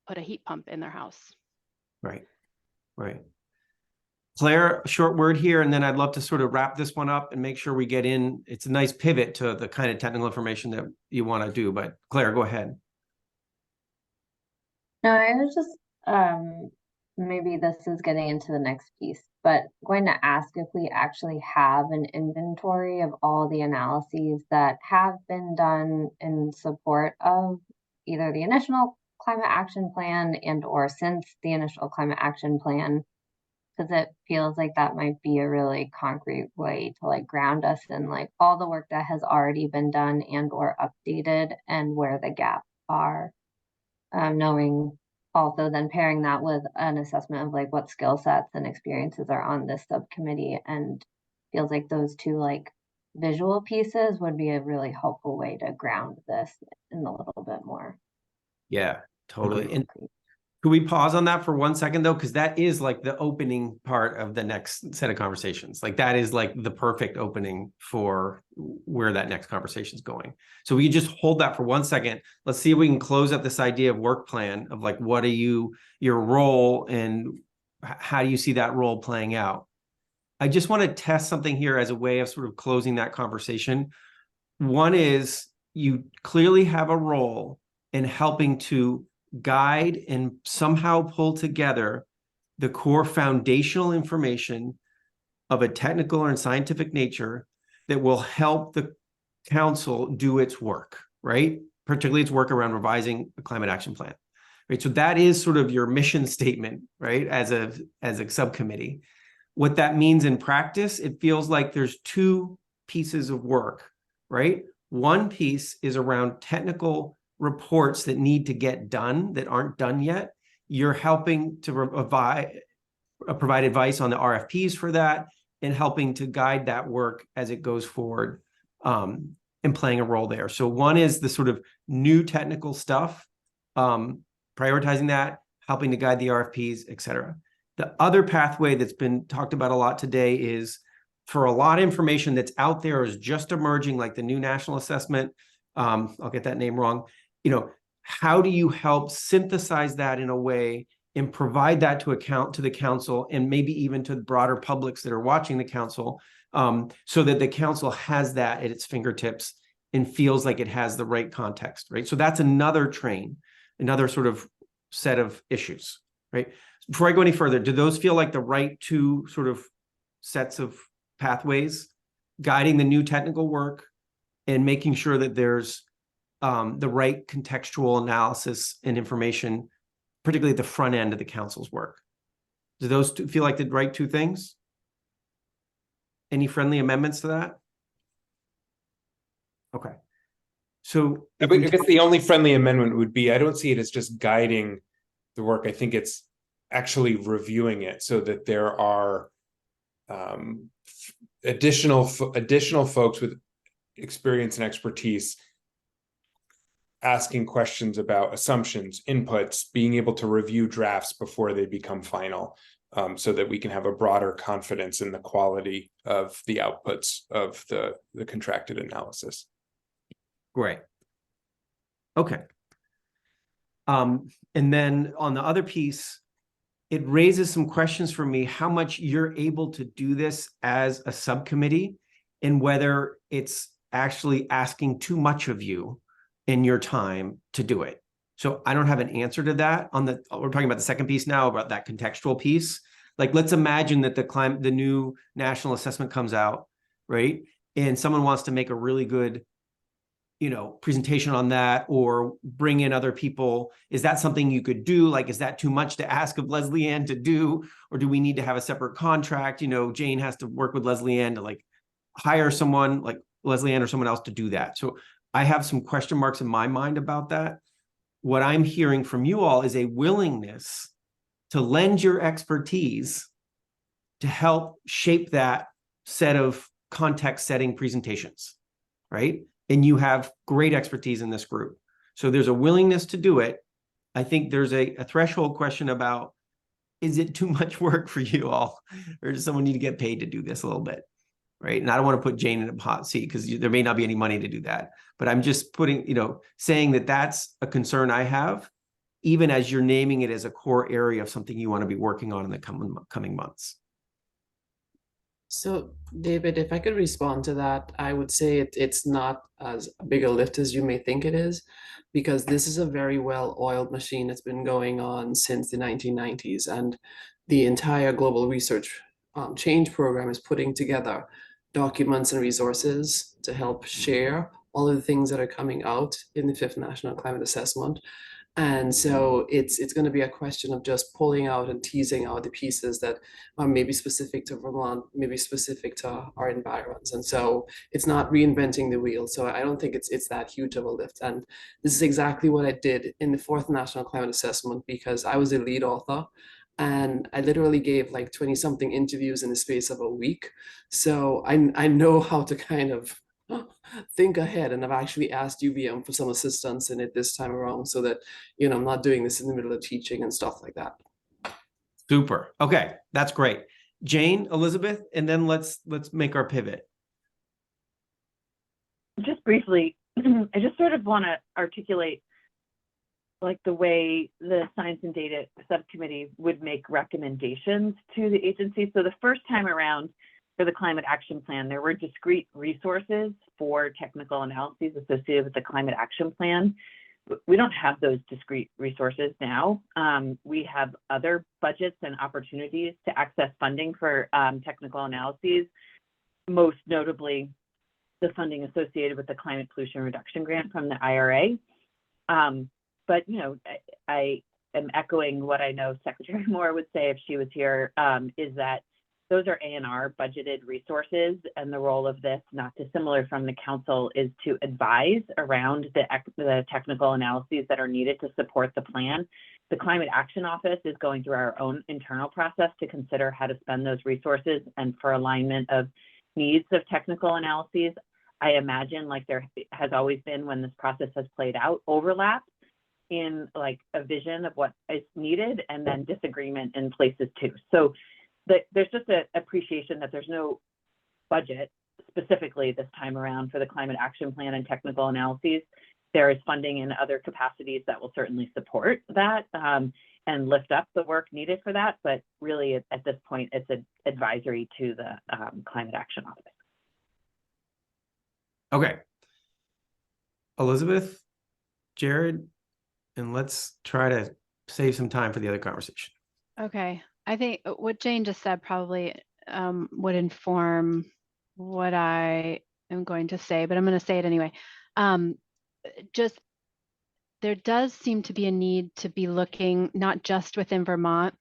put a heat pump in their house. Right. Right. Claire, a short word here, and then I'd love to sort of wrap this one up and make sure we get in. It's a nice pivot to the kind of technical information that you want to do, but Claire, go ahead. No, I was just, maybe this is getting into the next piece, but going to ask if we actually have an inventory of all the analyses that have been done in support of either the initial climate action plan and or since the initial climate action plan, because it feels like that might be a really concrete way to like ground us in like all the work that has already been done and or updated and where the gaps are. Knowing also then pairing that with an assessment of like what skill sets and experiences are on this subcommittee, and feels like those two like visual pieces would be a really helpful way to ground this in a little bit more. Yeah, totally. Agreed. And could we pause on that for 1 second though? Because that is like the opening part of the next set of conversations. Like that is like the perfect opening for where that next conversation is going. So we just hold that for 1 second. Let's see if we can close up this idea of work plan of like, what are your role and how do you see that role playing out? I just want to test something here as a way of sort of closing that conversation. One is you clearly have a role in helping to guide and somehow pull together the core foundational information of a technical and scientific nature that will help the council do its work, right? Particularly its work around revising a climate action plan, right? So that is sort of your mission statement, right? As a subcommittee. What that means in practice, it feels like there's two pieces of work, right? One piece is around technical reports that need to get done that aren't done yet. You're helping to provide advice on the RFPs for that and helping to guide that work as it goes forward, and playing a role there. So one is the sort of new technical stuff, prioritizing that, helping to guide the RFPs, et cetera. The other pathway that's been talked about a lot today is for a lot of information that's out there is just emerging, like the new national assessment. I'll get that name wrong. How do you help synthesize that in a way and provide that to the council and maybe even to the broader publics that are watching the council, so that the council has that at its fingertips and feels like it has the right context, right? So that's another sort of set of issues, right? Before I go any further, do those feel like the right two sort of sets of pathways, guiding the new technical work and making sure that there's the right contextual analysis and information, particularly at the front end of the council's work? Do those two feel like the right two things? Any friendly amendments to that? Okay. So I guess the only friendly amendment would be, I don't see it as just guiding the work. I think it's actually reviewing it so that there are additional folks with experience and expertise asking questions about assumptions, inputs, being able to review drafts before they become final, so that we can have a broader confidence in the quality of the outputs of the contracted analysis. Great. Okay. And then on the other piece, it raises some questions for me, how much you're able to do this as a subcommittee and whether it's actually asking too much of you in your time to do it. So I don't have an answer to that. We're talking about the second piece now, about that contextual piece. Like, let's imagine that the new national assessment comes out, right? And someone wants to make a really good, presentation on that or bring in other people. Is that something you could do? Like, is that too much to ask of Leslie Ann to do? Or do we need to have a separate contract? Jane has to work with Leslie Ann to like hire someone like Leslie Ann or someone else to do that. So I have some question marks in my mind about that. What I'm hearing from you all is a willingness to lend your expertise to help shape that set of context setting presentations, right? And you have great expertise in this group. So there's a willingness to do it. I think there's a threshold question about, is it too much work for you all? Or does someone need to get paid to do this a little bit? Right. And I don't want to put Jane in a hot seat because there may not be any money to do that. But I'm just saying that that's a concern I have, even as you're naming it as a core area of something you want to be working on in the coming months. So, David, if I could respond to that, I would say it's not as big a lift as you may think it is, because this is a very well-oiled machine that's been going on since the 1990s, and the entire Global Research Change Program is putting together documents and resources to help share all of the things that are coming out in the Fifth National Climate Assessment. And so it's going to be a question of just pulling out and teasing out the pieces that are maybe specific to Vermont, maybe specific to our environs. And so it's not reinventing the wheel. So I don't think it's that huge of a lift. And this is exactly what I did in the fourth National Climate Assessment, because I was the lead author. And I literally gave like 20 something interviews in the space of a week. So I know how to kind of think ahead, and I've actually asked UVM for some assistance in it this time around, so that I'm not doing this in the middle of teaching and stuff like that. Super. Okay, that's great. Jane, Elizabeth, and then let's make our pivot. Just briefly, I just sort of want to articulate like the way the Science and Data Subcommittee would make recommendations to the agency. So the first time around for the Climate Action Plan, there were discrete resources for technical analyses associated with the Climate Action Plan. We don't have those discrete resources now. We have other budgets and opportunities to access funding for technical analyses, most notably the funding associated with the Climate Pollution Reduction Grant from the IRA. But I am echoing what I know Secretary Moore would say if she was here, is that those are A&R budgeted resources, and the role of this, not dissimilar from the council, is to advise around the technical analyses that are needed to support the plan. The Climate Action Office is going through our own internal process to consider how to spend those resources and for alignment of needs of technical analyses. I imagine, like there has always been when this process has played out, overlap in like a vision of what is needed and then disagreement in places too. So there's just an appreciation that there's no budget specifically this time around for the Climate Action Plan and technical analyses. There is funding in other capacities that will certainly support that and lift up the work needed for that. But really at this point, it's an advisory to the Climate Action Office. Okay. Elizabeth, Jared, and let's try to save some time for the other conversation. Okay. I think what Jane just said probably would inform what I am going to say, but I'm going to say it anyway. Just there does seem to be a need to be looking not just within Vermont,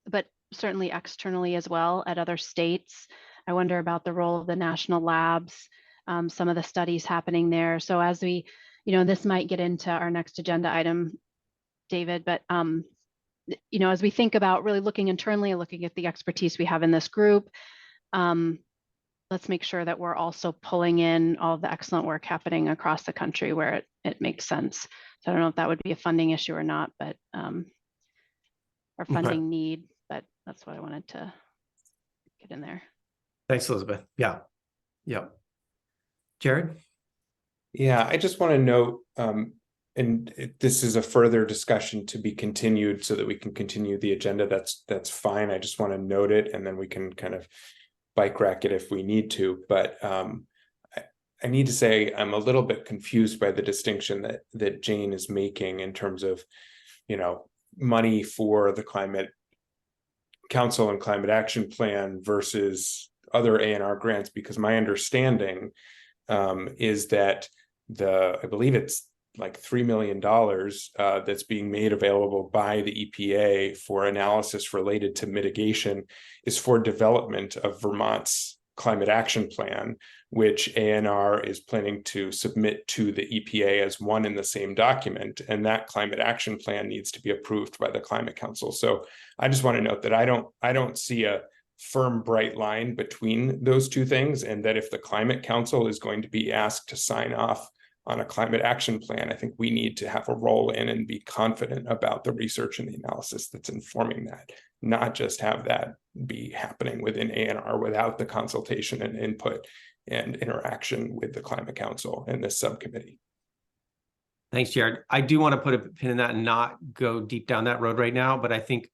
but certainly externally as well at other states. I wonder about the role of the national labs, some of the studies happening there. So as we, this might get into our next agenda item, David, but as we think about really looking internally and looking at the expertise we have in this group, let's make sure that we're also pulling in all the excellent work happening across the country where it makes sense. So I don't know if that would be a funding issue or not, but or funding need, but that's what I wanted to get in there. Thanks, Elizabeth. Yeah. Jared? Yeah, I just want to note, this is a further discussion to be continued so that we can continue the agenda. That's fine. I just want to note it, and then we can kind of bike rack it if we need to. But I need to say I'm a little bit confused by the distinction that Jane is making in terms of, money for the Climate Council and Climate Action Plan versus other A&R grants, because my understanding is that I believe it's like $3 million that's being made available by the EPA for analysis related to mitigation is for development of Vermont's Climate Action Plan, which A&R is planning to submit to the EPA as one in the same document. And that Climate Action Plan needs to be approved by the Climate Council. So I just want to note that I don't see a firm, bright line between those two things, and that if the Climate Council is going to be asked to sign off on a climate action plan, I think we need to have a role in and be confident about the research and the analysis that's informing that, not just have that be happening within A&R without the consultation and input and interaction with the Climate Council and this subcommittee. Thanks, Jared. I do want to put a pin in that and not go deep down that road right now, but I think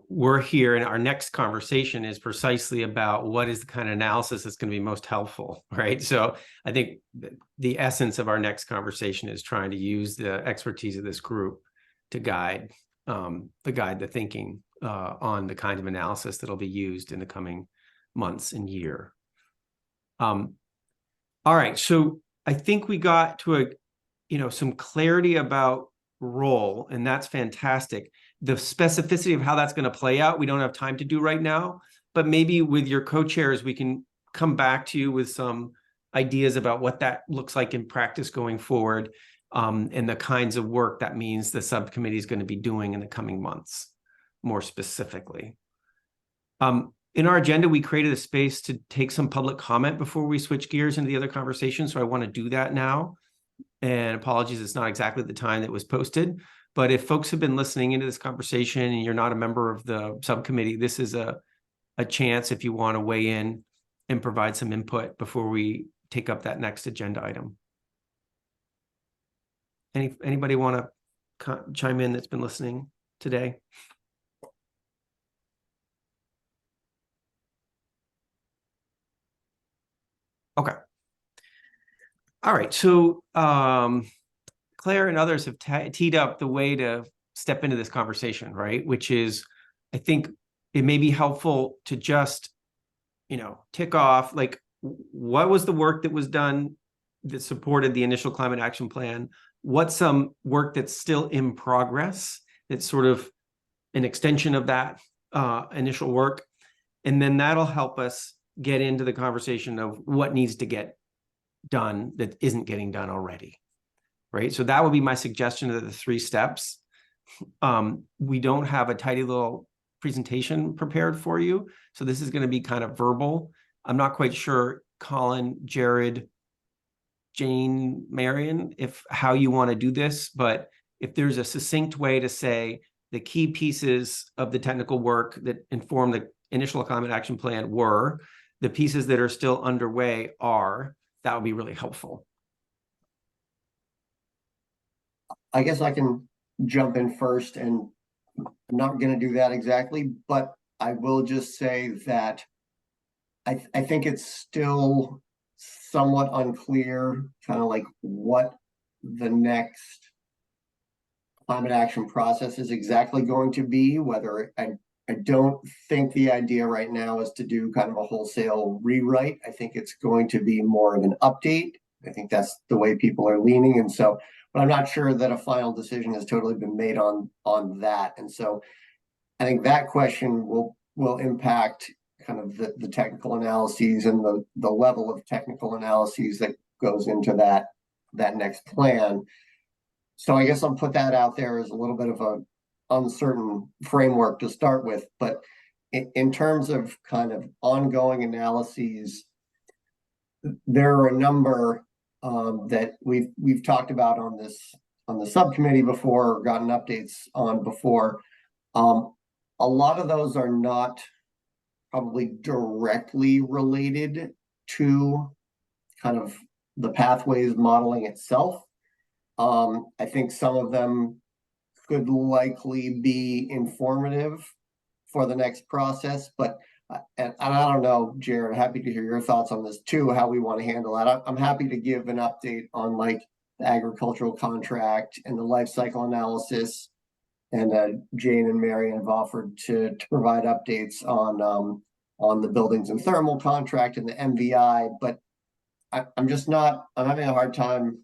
we're here and our next conversation is precisely about what is the kind of analysis that's going to be most helpful, right? So I think the essence of our next conversation is trying to use the expertise of this group to guide the thinking on the kind of analysis that'll be used in the coming months and year. All right, so I think we got to some clarity about role, and that's fantastic. The specificity of how that's going to play out, we don't have time to do right now, but maybe with your co-chairs, we can come back to you with some ideas about what that looks like in practice going forward, and the kinds of work that means the subcommittee is going to be doing in the coming months, more specifically. In our agenda, we created a space to take some public comment before we switch gears into the other conversation, so I want to do that now. And apologies, it's not exactly the time that was posted, but if folks have been listening into this conversation and you're not a member of the subcommittee, this is a chance if you want to weigh in and provide some input before we take up that next agenda item. Anybody want to chime in that's been listening today? Okay. All right, so Claire and others have teed up the way to step into this conversation, right? Which is, I think it may be helpful to just, tick off, like, what was the work that was done that supported the initial climate action plan? What's some work that's still in progress that's sort of an extension of that initial work? And then that'll help us get into the conversation of what needs to get done that isn't getting done already, right? So that would be my suggestion of the 3 steps. We don't have a tidy little presentation prepared for you, so this is going to be kind of verbal. I'm not quite sure, Colin, Jared, Jane, Marion, how you want to do this, but if there's a succinct way to say the key pieces of the technical work that inform the initial climate action plan were, the pieces that are still underway are, that would be really helpful. I guess I can jump in first, and I'm not going to do that exactly, but I will just say that I think it's still somewhat unclear, kind of like what the next climate action process is exactly going to be, whether I don't think the idea right now is to do kind of a wholesale rewrite. I think it's going to be more of an update. I think that's the way people are leaning. And so, but I'm not sure that a final decision has totally been made on that. And so I think that question will impact kind of the technical analyses and the level of technical analyses that goes into that next plan. So I guess I'll put that out there as a little bit of a uncertain framework to start with, but in terms of kind of ongoing analyses, there are a number that we've talked about on the subcommittee before, or gotten updates on before. A lot of those are not probably directly related to kind of the pathways modeling itself. I think some of them could likely be informative for the next process, but and I don't know, Jared, happy to hear your thoughts on this too, how we want to handle that. I'm happy to give an update on like the agricultural contract and the life cycle analysis, and Jane and Marion have offered to provide updates on the buildings and thermal contract and the MVI, but I'm having a hard time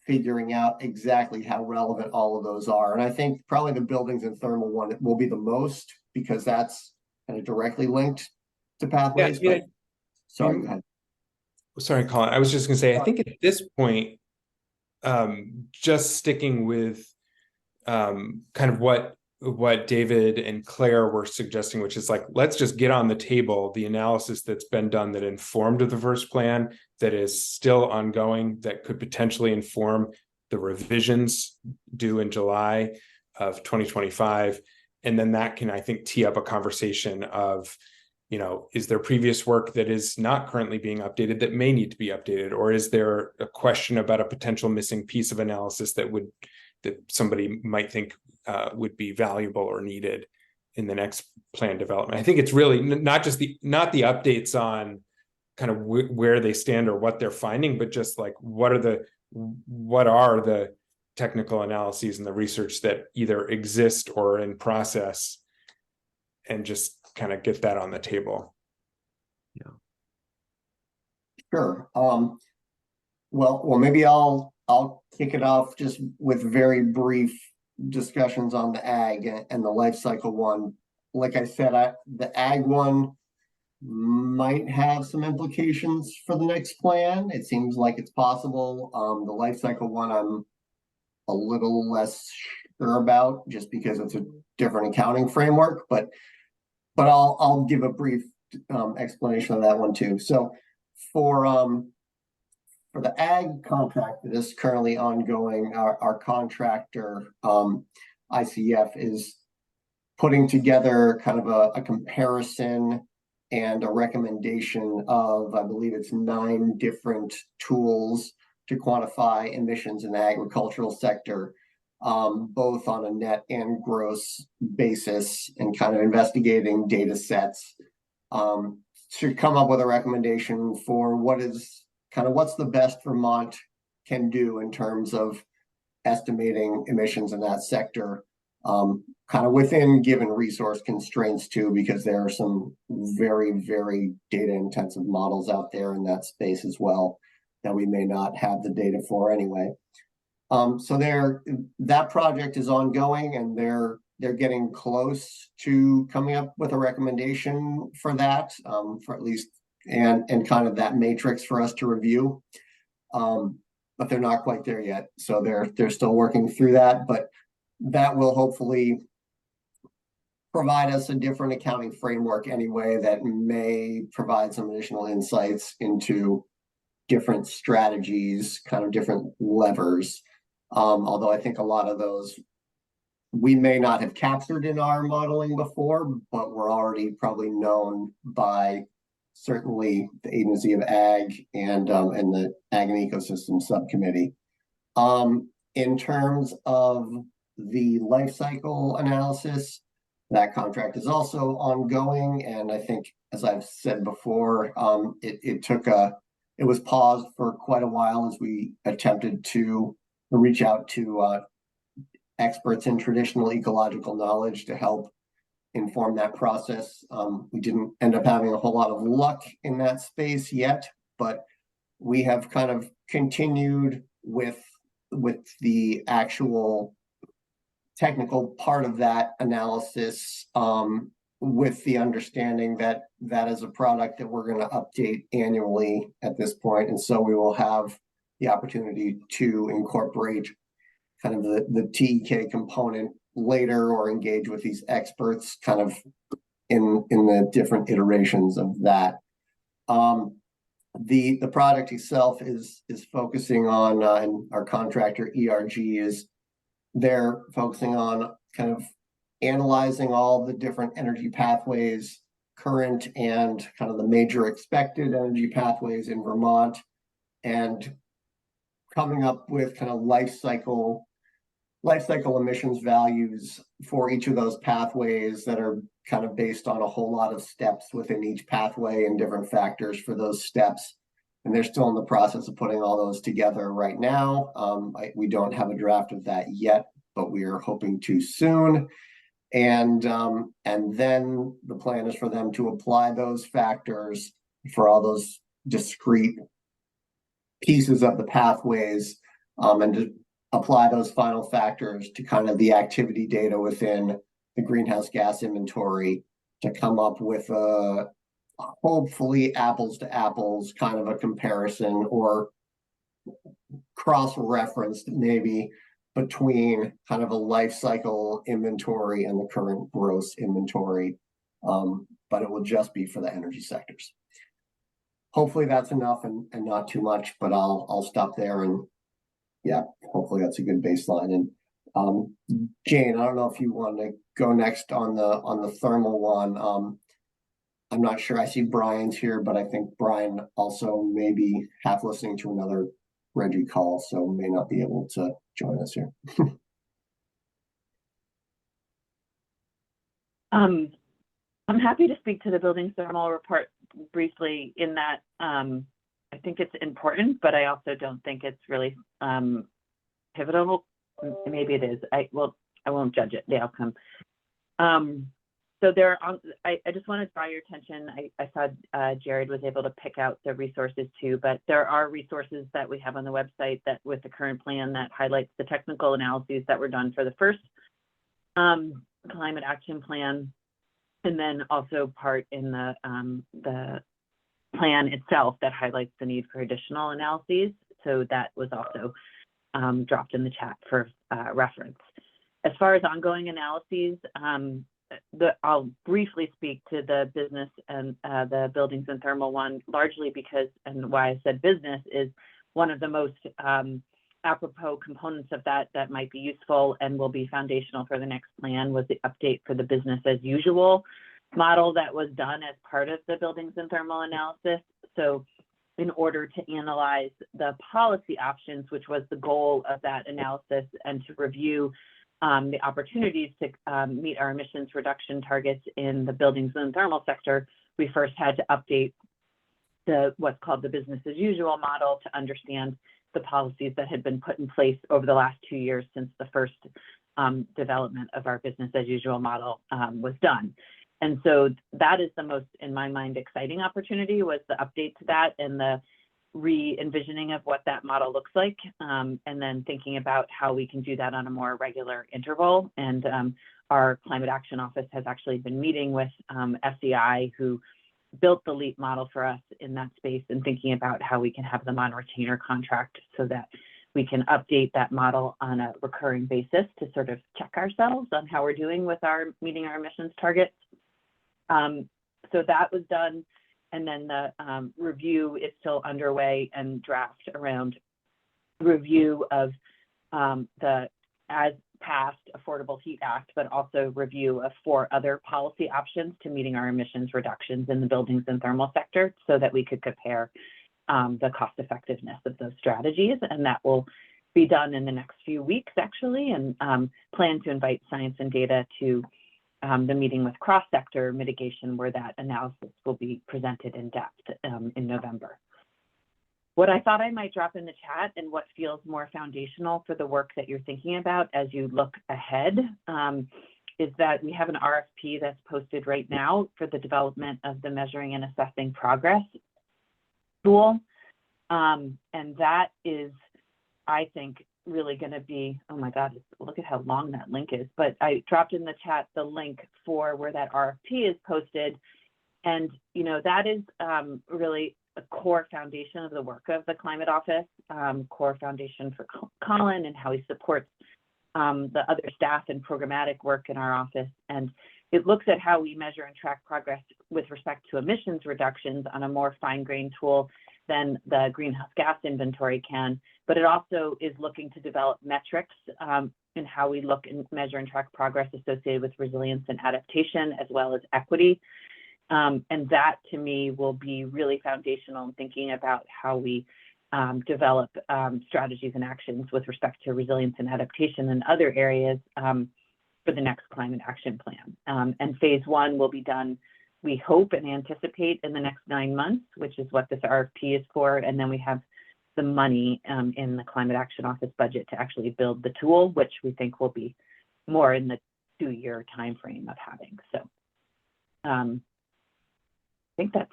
figuring out exactly how relevant all of those are. And I think probably the buildings and thermal one will be the most, because that's kind of directly linked to pathways. Yeah. Sorry, go ahead. Sorry, Colin. I was just going to say, I think at this point, just sticking with kind of what David and Claire were suggesting, which is like, let's just get on the table the analysis that's been done that informed the first plan, that is still ongoing, that could potentially inform the revisions due in July of 2025. And then that can, I think, tee up a conversation of, is there previous work that is not currently being updated that may need to be updated? Or is there a question about a potential missing piece of analysis that somebody might think would be valuable or needed in the next plan development. I think it's really not the updates on kind of where they stand or what they're finding, but just like what are the technical analyses and the research that either exist or are in process, and just kind of get that on the table. Sure. Well, maybe I'll kick it off just with very brief discussions on the ag and the life cycle one. Like I said, the ag one might have some implications for the next plan. It seems like it's possible. The life cycle one, I'm a little less sure about, just because it's a different accounting framework. But I'll give a brief explanation of that one too. So for the ag contract that is currently ongoing, our contractor, ICF, is putting together kind of a comparison and a recommendation of, I believe it's 9 different tools to quantify emissions in the agricultural sector, both on a net and gross basis, and kind of investigating data sets to come up with a recommendation for what's the best Vermont can do in terms of estimating emissions in that sector, kind of within given resource constraints too, because there are some very, very data intensive models out there in that space as well that we may not have the data for anyway. So that project is ongoing, and they're getting close to coming up with a recommendation for that, for at least and kind of that matrix for us to review. But they're not quite there yet. So they're still working through that, but that will hopefully provide us a different accounting framework anyway, that may provide some additional insights into different strategies, kind of different levers. Although I think a lot of those we may not have captured in our modeling before, but were already probably known by certainly the Agency of Ag and the Ag and Ecosystem Subcommittee. In terms of the life cycle analysis, that contract is also ongoing, and I think, as I've said before, it was paused for quite a while as we attempted to reach out to experts in traditional ecological knowledge to help inform that process. We didn't end up having a whole lot of luck in that space yet, but we have kind of continued with the actual technical part of that analysis, with the understanding that that is a product that we're going to update annually at this point. And so we will have the opportunity to incorporate kind of the TEK component later, or engage with these experts kind of in the different iterations of that. The product itself is focusing on, and our contractor ERG they're focusing on kind of analyzing all the different energy pathways, current and kind of the major expected energy pathways in Vermont, and coming up with kind of life cycle emissions values for each of those pathways that are kind of based on a whole lot of steps within each pathway and different factors for those steps. And they're still in the process of putting all those together right now. We don't have a draft of that yet, but we are hoping to soon. And then the plan is for them to apply those factors for all those discrete pieces of the pathways, and to apply those final factors to kind of the activity data within the greenhouse gas inventory to come up with a hopefully apples to apples kind of a comparison, or cross-referenced maybe, between kind of a life cycle inventory and the current gross inventory. But it will just be for the energy sectors. Hopefully that's enough and not too much, but I'll stop there, and yeah, hopefully that's a good baseline. And Jane, I don't know if you want to go next on the thermal one. I'm not sure. I see Brian's here, but I think Brian also may be half listening to another Reggie call, so may not be able to join us here. I'm happy to speak to the building thermal report briefly in that I think it's important, but I also don't think it's really pivotal. Maybe it is. I won't judge it, the outcome. So I just want to draw your attention. I saw Jared was able to pick out the resources too, but there are resources that we have on the website that with the current plan that highlights the technical analyses that were done for the first climate action plan, and then also part in the plan itself that highlights the need for additional analyses. So that was also dropped in the chat for reference. As far as ongoing analyses, I'll briefly speak to the business and the buildings and thermal one, largely because, and why I said business is one of the most apropos components of that might be useful and will be foundational for the next plan was the update for the business as usual model that was done as part of the buildings and thermal analysis. So in order to analyze the policy options, which was the goal of that analysis, and to review the opportunities to meet our emissions reduction targets in the buildings and thermal sector, we first had to update what's called the business as usual model to understand the policies that had been put in place over the last 2 years since the first development of our business as usual model was done. And so that is the most, in my mind, exciting opportunity, was the update to that and the re-envisioning of what that model looks like, and then thinking about how we can do that on a more regular interval. And our climate action office has actually been meeting with SEI, who built the LEAP model for us in that space, and thinking about how we can have them on retainer contract so that we can update that model on a recurring basis to sort of check ourselves on how we're doing with meeting our emissions targets. So that was done. And then the review is still underway and draft around review of the as passed Affordable Heat Act, but also review of 4 other policy options to meeting our emissions reductions in the buildings and thermal sector, so that we could compare the cost effectiveness of those strategies. And that will be done in the next few weeks, actually, and plan to invite science and data to the meeting with cross-sector mitigation, where that analysis will be presented in depth in November. What I thought I might drop in the chat, and what feels more foundational for the work that you're thinking about as you look ahead, is that we have an RFP that's posted right now for the development of the measuring and assessing progress tool. And that is, I think, really going to be, oh my God, look at how long that link is. But I dropped in the chat the link for where that RFP is posted. And, you know, that is really a core foundation of the work of the Climate Office, core foundation for Colin and how he supports the other staff and programmatic work in our office. And it looks at how we measure and track progress with respect to emissions reductions on a more fine-grained tool than the greenhouse gas inventory can, but it also is looking to develop metrics in how we look and measure and track progress associated with resilience and adaptation, as well as equity. And that, to me, will be really foundational in thinking about how we develop strategies and actions with respect to resilience and adaptation in other areas for the next climate action plan. And phase 1 will be done, we hope and anticipate, in the next 9 months, which is what this RFP is for. And then we have the money in the Climate Action Office budget to actually build the tool, which we think will be more in the 2-year timeframe of having. So I think that's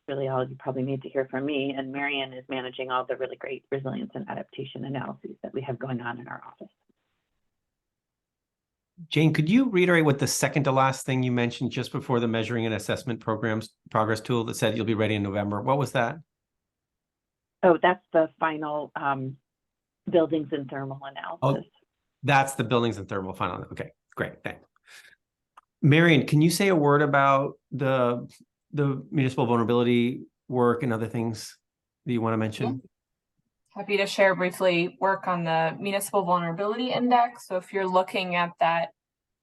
really all you probably need to hear from me. And Marian is managing all the really great resilience and adaptation analyses that we have going on in our office. Jane, could you reiterate what the second to last thing you mentioned just before the measuring and assessment programs progress tool that said you'll be ready in November? What was that? Oh, that's the final buildings and thermal analysis. Oh, that's the buildings and thermal final. Okay, great, thanks. Marian, can you say a word about the municipal vulnerability work and other things that you want to mention? Happy to share briefly work on the Municipal Vulnerability Index. So if you're looking at that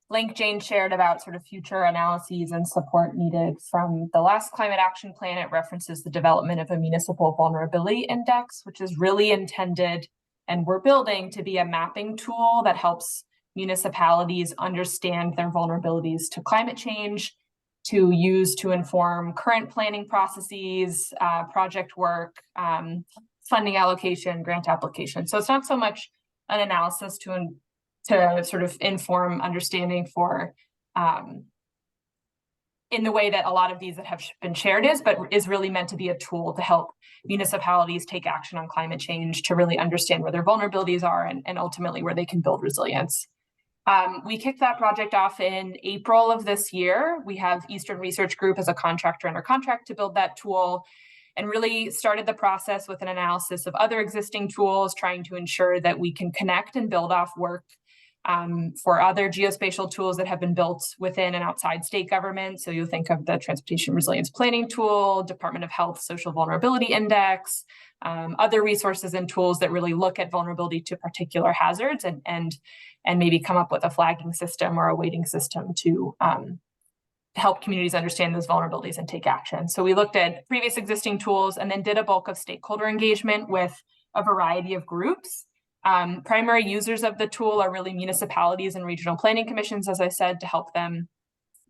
link Jane shared about sort of future analyses and support needed from the last climate action plan, it references the development of a Municipal Vulnerability Index, which is really intended, and we're building to be a mapping tool that helps municipalities understand their vulnerabilities to climate change, to use to inform current planning processes, project work, funding allocation, grant application. So it's not so much an analysis to sort of inform understanding for in the way that a lot of these that have been shared is, but is really meant to be a tool to help municipalities take action on climate change, to really understand where their vulnerabilities are and ultimately where they can build resilience. We kicked that project off in April of this year. We have Eastern Research Group as a contractor under contract to build that tool, and really started the process with an analysis of other existing tools, trying to ensure that we can connect and build off work for other geospatial tools that have been built within and outside state government. So you'll think of the Transportation Resilience Planning Tool, Department of Health Social Vulnerability Index, other resources and tools that really look at vulnerability to particular hazards and maybe come up with a flagging system or a weighting system to help communities understand those vulnerabilities and take action. So we looked at previous existing tools and then did a bulk of stakeholder engagement with a variety of groups. Primary users of the tool are really municipalities and regional planning commissions, as I said, to help them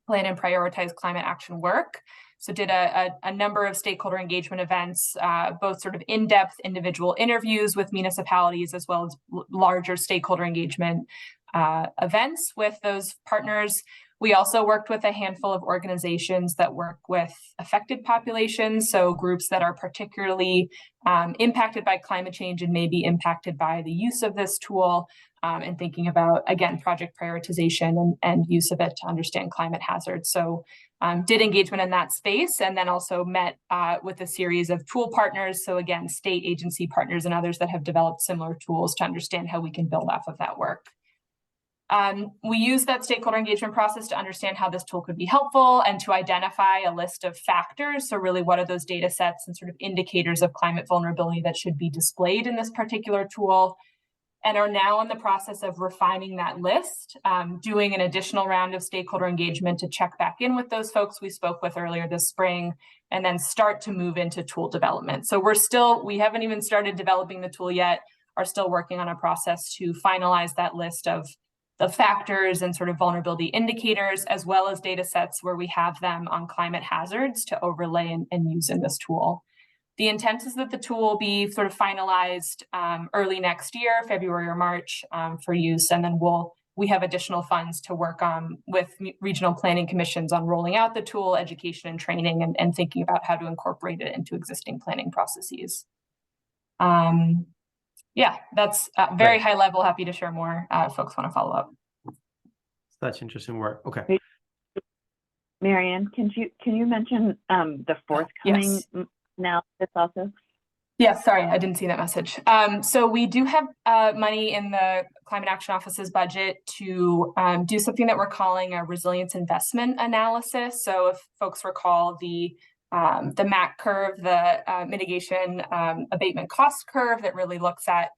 plan and prioritize climate action work. So did a number of stakeholder engagement events, both sort of in-depth individual interviews with municipalities, as well as larger stakeholder engagement events with those partners. We also worked with a handful of organizations that work with affected populations, so groups that are particularly impacted by climate change and may be impacted by the use of this tool, and thinking about, again, project prioritization and use of it to understand climate hazards. So did engagement in that space, and then also met with a series of tool partners. So again, state agency partners and others that have developed similar tools to understand how we can build off of that work. We use that stakeholder engagement process to understand how this tool could be helpful and to identify a list of factors. So really, what are those data sets and sort of indicators of climate vulnerability that should be displayed in this particular tool, and are now in the process of refining that list, doing an additional round of stakeholder engagement to check back in with those folks we spoke with earlier this spring, and then start to move into tool development. So we haven't even started developing the tool yet, are still working on a process to finalize that list of the factors and sort of vulnerability indicators, as well as data sets where we have them on climate hazards to overlay and use in this tool. The intent is that the tool will be sort of finalized early next year, February or March, for use. And then we have additional funds to work on with regional planning commissions on rolling out the tool, education and training, and thinking about how to incorporate it into existing planning processes. Yeah, that's very high level. Happy to share more if folks want to follow up. Such interesting work. Okay. Marianne, can you mention the forthcoming analysis also? Yeah, sorry, I didn't see that message. So we do have money in the Climate Action Office's budget to do something that we're calling a resilience investment analysis. So if folks recall the MAC curve, the mitigation abatement cost curve that really looks at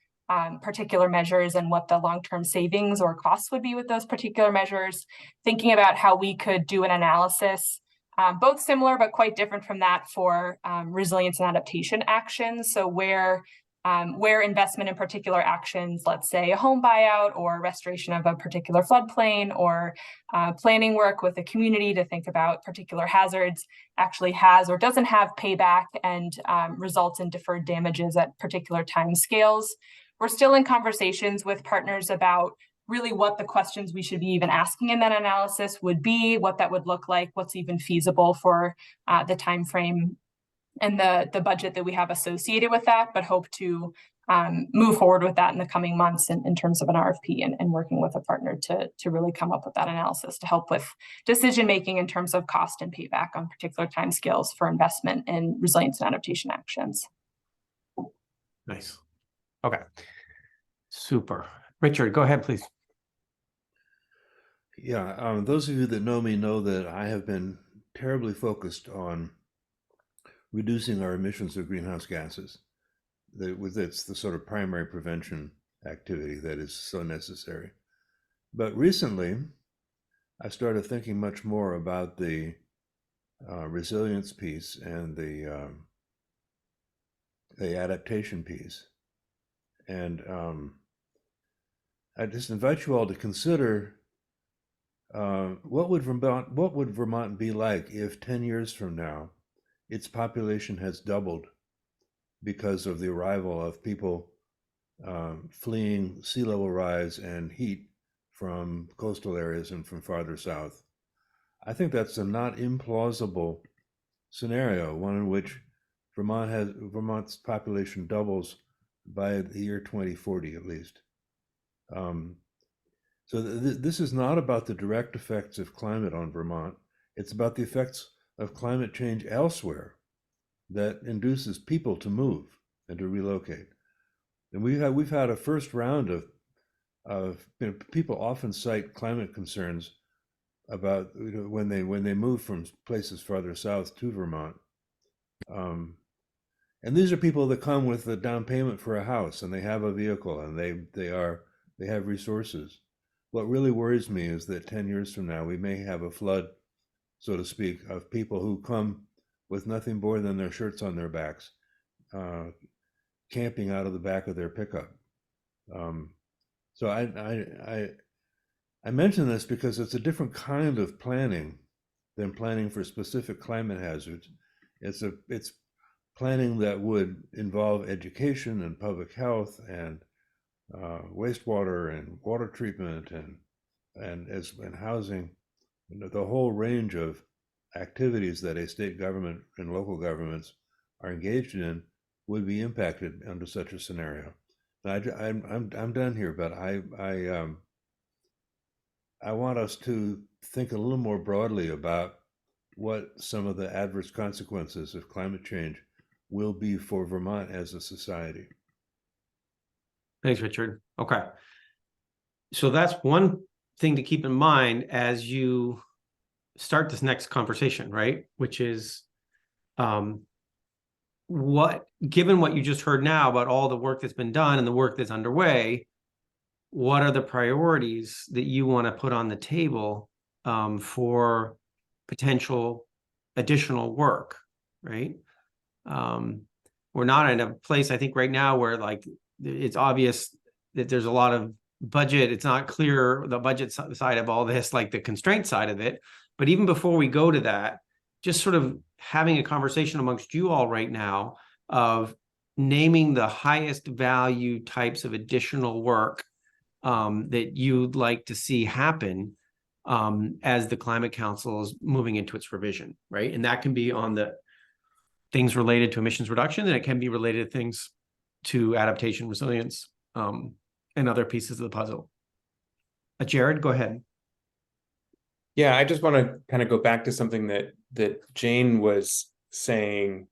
particular measures and what the long-term savings or costs would be with those particular measures, thinking about how we could do an analysis, both similar but quite different from that for resilience and adaptation actions. So where investment in particular actions, let's say a home buyout or restoration of a particular floodplain or planning work with a community to think about particular hazards, actually has or doesn't have payback and results in deferred damages at particular time scales. We're still in conversations with partners about really what the questions we should be even asking in that analysis would be, what that would look like, what's even feasible for the time frame and the budget that we have associated with that, but hope to move forward with that in the coming months in terms of an RFP and working with a partner to really come up with that analysis to help with decision making in terms of cost and payback on particular timescales for investment in resilience and adaptation actions. Nice. Okay. Super. Richard, go ahead, please. Yeah, those of you that know me know that I have been terribly focused on reducing our emissions of greenhouse gases. It's the sort of primary prevention activity that is so necessary. But recently, I started thinking much more about the resilience piece and the adaptation piece. And I just invite you all to consider what would Vermont be like if 10 years from now its population has doubled because of the arrival of people fleeing sea level rise and heat from coastal areas and from farther south. I think that's a not implausible scenario, one in which Vermont's population doubles by the year 2040 at least. So this is not about the direct effects of climate on Vermont. It's about the effects of climate change elsewhere that induces people to move and to relocate. And we've had a first round of people often cite climate concerns about when they move from places farther south to Vermont. And these are people that come with a down payment for a house, and they have a vehicle, and they have resources. What really worries me is that 10 years from now, we may have a flood, so to speak, of people who come with nothing more than their shirts on their backs, camping out of the back of their pickup. So I mention this because it's a different kind of planning than planning for specific climate hazards. It's planning that would involve education and public health and wastewater and water treatment and housing, the whole range of activities that a state government and local governments are engaged in would be impacted under such a scenario. And I'm done here, but I want us to think a little more broadly about what some of the adverse consequences of climate change will be for Vermont as a society. Thanks, Richard. Okay. So that's one thing to keep in mind as you start this next conversation, right? Which is given what you just heard now about all the work that's been done and the work that's underway, what are the priorities that you want to put on the table for potential additional work, right? We're not in a place, I think, right now where like it's obvious that there's a lot of budget. It's not clear the budget side of all this, like the constraint side of it. But even before we go to that, just sort of having a conversation amongst you all right now of naming the highest value types of additional work that you'd like to see happen as the Climate Council is moving into its revision, right? And that can be on the things related to emissions reduction, and it can be related to things to adaptation, resilience, and other pieces of the puzzle. Jared, go ahead. Yeah, I just want to kind of go back to something that Jane was saying,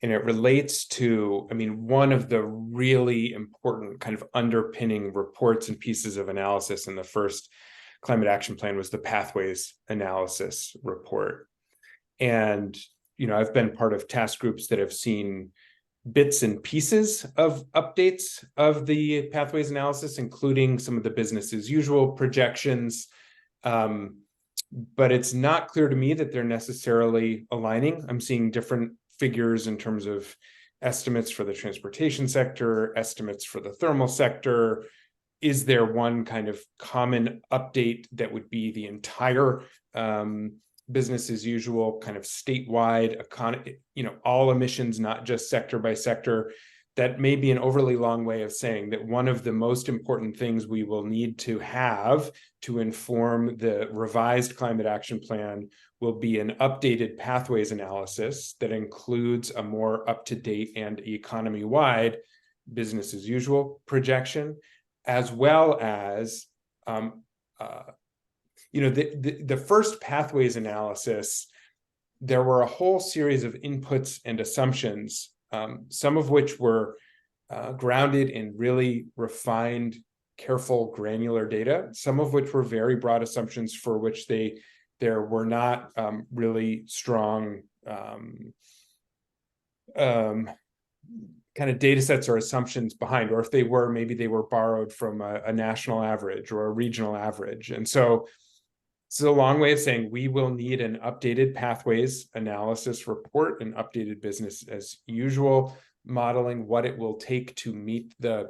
and it relates to, I mean, one of the really important kind of underpinning reports and pieces of analysis in the first climate action plan was the pathways analysis report. And, you know, I've been part of task groups that have seen bits and pieces of updates of the pathways analysis, including some of the business as usual projections. But it's not clear to me that they're necessarily aligning. I'm seeing different figures in terms of estimates for the transportation sector, estimates for the thermal sector. Is there one kind of common update that would be the entire business as usual, kind of statewide economy, you know, all emissions, not just sector by sector? That may be an overly long way of saying that one of the most important things we will need to have to inform the revised climate action plan will be an updated pathways analysis that includes a more up-to-date and economy-wide business as usual projection, as well as you know, the first pathways analysis, there were a whole series of inputs and assumptions, some of which were grounded in really refined, careful, granular data, some of which were very broad assumptions for which there were not really strong kind of data sets or assumptions behind, or if they were, maybe they were borrowed from a national average or a regional average. And so it's a long way of saying we will need an updated pathways analysis report, an updated business as usual modeling, what it will take to meet the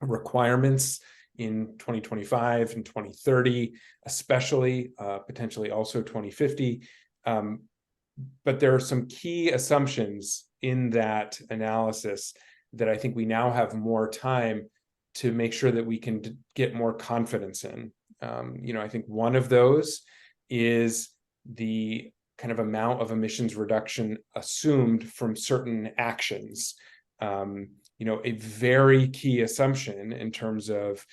requirements in 2025 and 2030, especially potentially also 2050. But there are some key assumptions in that analysis that I think we now have more time to make sure that we can get more confidence in. I think one of those is the kind of amount of emissions reduction assumed from certain actions. A very key assumption in terms of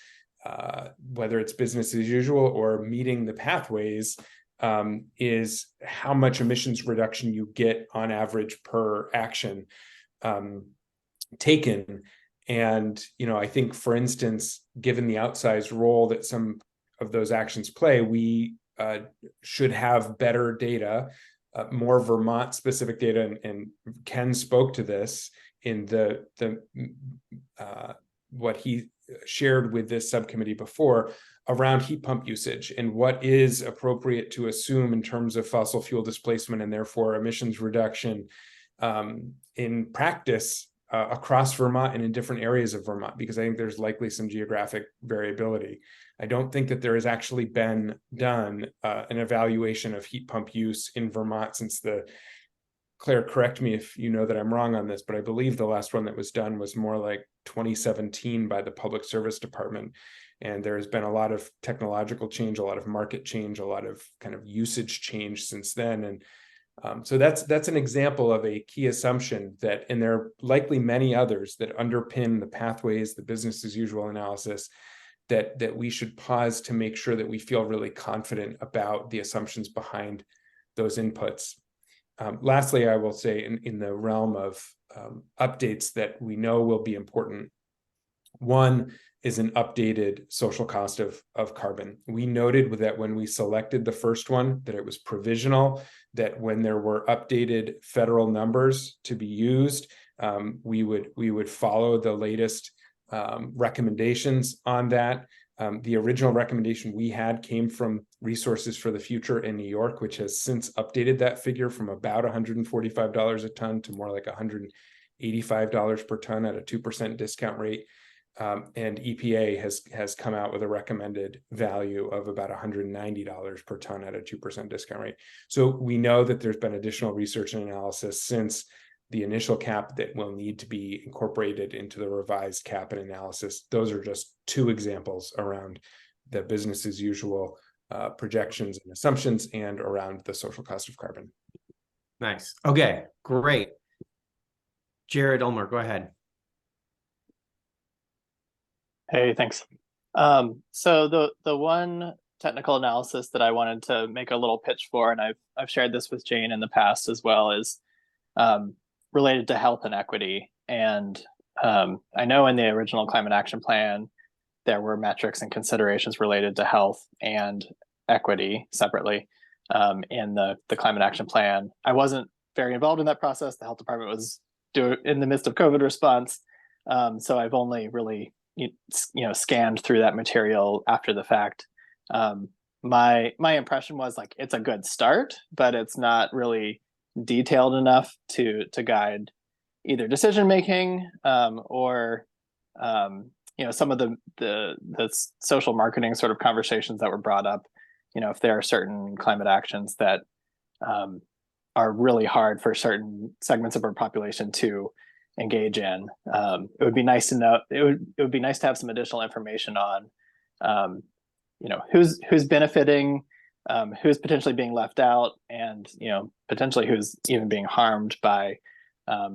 whether it's business as usual or meeting the pathways is how much emissions reduction you get on average per action taken. And, I think, for instance, given the outsized role that some of those actions play, we should have better data, more Vermont specific data, and Ken spoke to this in what he shared with this subcommittee before around heat pump usage and what is appropriate to assume in terms of fossil fuel displacement and therefore emissions reduction in practice across Vermont and in different areas of Vermont, because I think there's likely some geographic variability. I don't think that there has actually been done an evaluation of heat pump use in Vermont since Claire, correct me if you know that I'm wrong on this, but I believe the last one that was done was more like 2017 by the Public Service Department. And there has been a lot of technological change, a lot of market change, a lot of kind of usage change since then. And so that's an example of a key assumption that, and there are likely many others that underpin the pathways, the business as usual analysis, that we should pause to make sure that we feel really confident about the assumptions behind those inputs. Lastly, I will say in the realm of updates that we know will be important, one is an updated social cost of carbon. We noted that when we selected the first one, that it was provisional, that when there were updated federal numbers to be used, we would follow the latest recommendations on that. The original recommendation we had came from Resources for the Future in New York, which has since updated that figure from about $145 a ton to more like $185 per ton at a 2% discount rate. And EPA has come out with a recommended value of about $190 per ton at a 2% discount rate. So we know that there's been additional research and analysis since the initial cap that will need to be incorporated into the revised cap and analysis. Those are just two examples around the business as usual projections and assumptions and around the social cost of carbon. Nice. Okay, great. Jared Ulmer, go ahead. Hey, thanks. So the one technical analysis that I wanted to make a little pitch for, and I've shared this with Jane in the past as well, is related to health and equity. And I know in the original Climate Action Plan, there were metrics and considerations related to health and equity separately. In the Climate Action Plan, I wasn't very involved in that process. The health department was in the midst of COVID response. So I've only really scanned through that material after the fact. My impression was like it's a good start, but it's not really detailed enough to guide either decision making or some of the social marketing sort of conversations that were brought up. If there are certain climate actions that are really hard for certain segments of our population to engage in, it would be nice to know. It would be nice to have some additional information on who's benefiting, who's potentially being left out, and potentially who's even being harmed by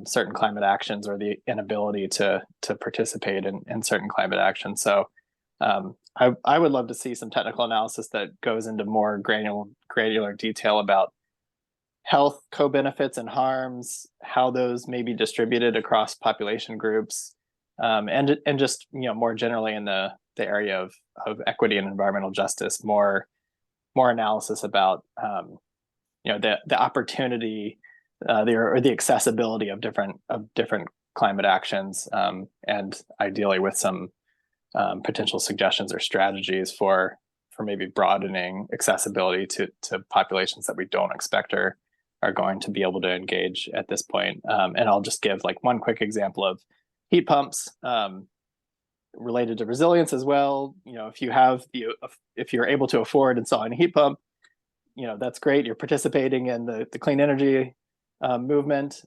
certain climate actions or the inability to participate in certain climate actions. So I would love to see some technical analysis that goes into more granular detail about health co-benefits and harms, how those may be distributed across population groups, and just more generally in the area of equity and environmental justice, more analysis about the opportunity or the accessibility of different climate actions, and ideally with some potential suggestions or strategies for maybe broadening accessibility to populations that we don't expect are going to be able to engage at this point. And I'll just give like one quick example of heat pumps. related to resilience as well. You know, if you're able to afford installing a heat pump, you know, that's great. You're participating in the clean energy movement,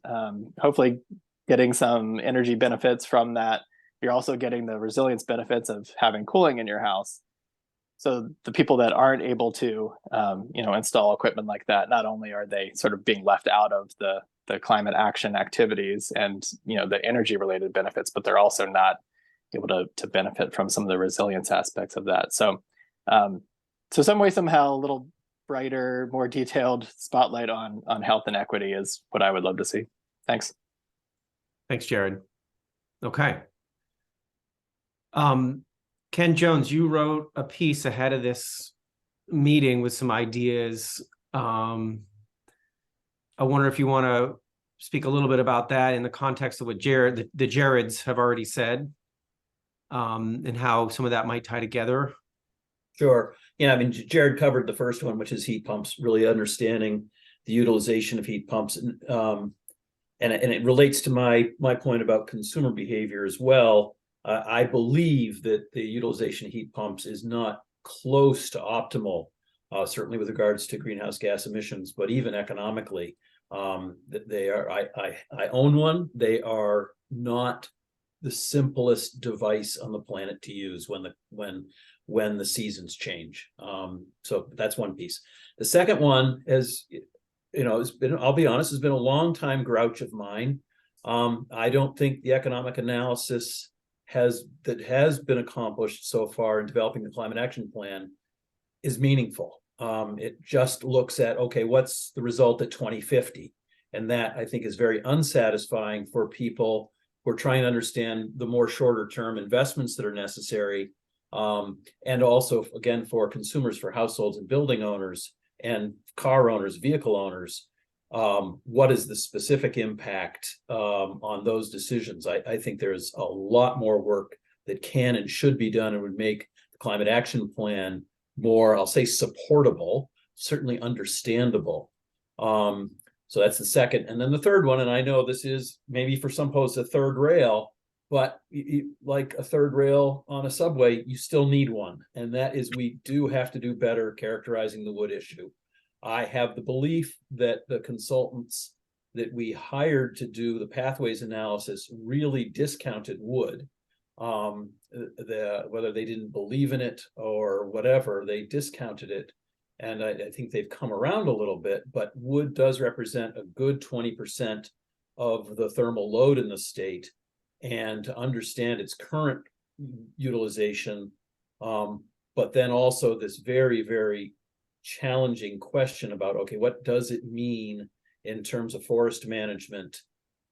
hopefully getting some energy benefits from that. You're also getting the resilience benefits of having cooling in your house. So the people that aren't able to, you know, install equipment like that, not only are they sort of being left out of the climate action activities and, you know, the energy related benefits, but they're also not able to benefit from some of the resilience aspects of that. So, so some way, somehow, a little brighter, more detailed spotlight on health and equity is what I would love to see. Thanks. Thanks, Jared. Okay. Ken Jones, you wrote a piece ahead of this meeting with some ideas. I wonder if you want to speak a little bit about that in the context of what the Jareds have already said, and how some of that might tie together. Sure. Yeah, I mean, Jared covered the first one, which is heat pumps, really understanding the utilization of heat pumps. And it relates to my point about consumer behavior as well. I believe that the utilization of heat pumps is not close to optimal, certainly with regards to greenhouse gas emissions, but even economically, they are. I own one. They are not the simplest device on the planet to use when the seasons change. So that's one piece. The second one is, you know, I'll be honest, has been a long time grouch of mine. I don't think the economic analysis that has been accomplished so far in developing the climate action plan is meaningful. It just looks at, okay, what's the result at 2050? And that, I think, is very unsatisfying for people who are trying to understand the more shorter term investments that are necessary. And also, again, for consumers, for households and building owners and car owners, vehicle owners, what is the specific impact on those decisions? I think there's a lot more work that can and should be done and would make the climate action plan more, I'll say, supportable, certainly understandable. So that's the second. And then the third one, and I know this is maybe for some folks a third rail, but like a third rail on a subway, you still need one. And that is, we do have to do better characterizing the wood issue. I have the belief that the consultants that we hired to do the pathways analysis really discounted wood. Whether they didn't believe in it or whatever, they discounted it. And I think they've come around a little bit, but wood does represent a good 20% of the thermal load in the state. And to understand its current utilization, but then also this very, very challenging question about, okay, what does it mean in terms of forest management?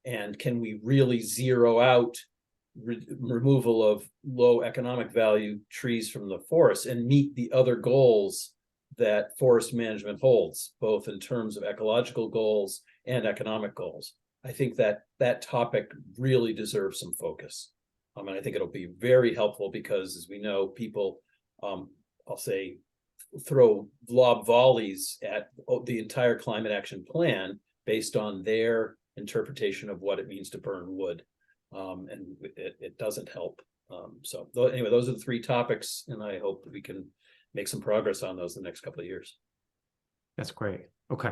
And can we really zero out removal of low economic value trees from the forest and meet the other goals that forest management holds, both in terms of ecological goals and economic goals? I think that topic really deserves some focus. And I think it'll be very helpful because, as we know, people, I'll say, lob volleys at the entire climate action plan based on their interpretation of what it means to burn wood. And it doesn't help. So anyway, those are the three topics, and I hope that we can make some progress on those in the next couple of years. That's great. Okay.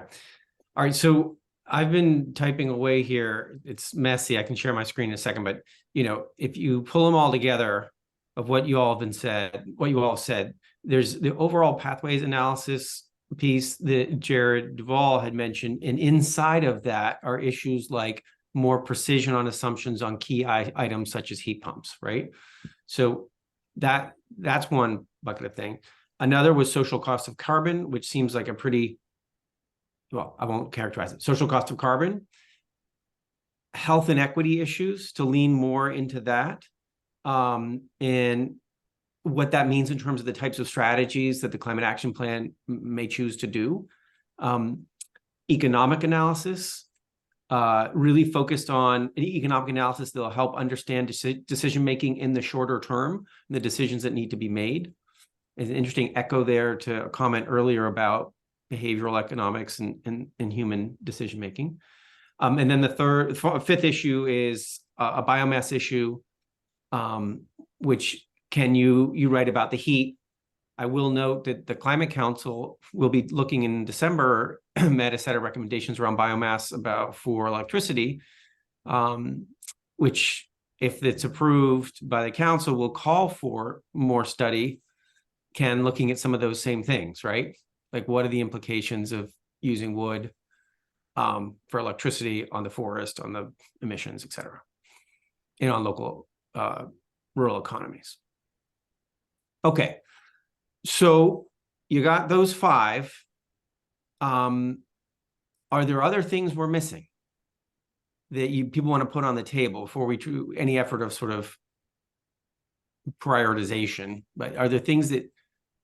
All right. So I've been typing away here. It's messy. I can share my screen in a second, but you know, if you pull them all together of what you all have said, there's the overall pathways analysis piece that Jared Duvall had mentioned. And inside of that are issues like more precision on assumptions on key items such as heat pumps, right? So that's one bucket of thing. Another was social cost of carbon, which seems like a pretty, well, I won't characterize it. Social cost of carbon, health and equity issues, to lean more into that, and what that means in terms of the types of strategies that the climate action plan may choose to do. Economic analysis, really focused on an economic analysis that will help understand decision-making in the shorter term, and the decisions that need to be made. There's an interesting echo there to a comment earlier about behavioral economics and human decision-making. And then the fifth issue is a biomass issue, which you write about the heat. I will note that the Climate Council will be looking in December at a set of recommendations around biomass for electricity, which, if it's approved by the council, will call for more study, looking at some of those same things, right? Like, what are the implications of using wood for electricity on the forest, on the emissions, et cetera, and on local rural economies. Okay, so you got those 5. Are there other things we're missing that people want to put on the table before we do any effort of sort of prioritization? But are there things that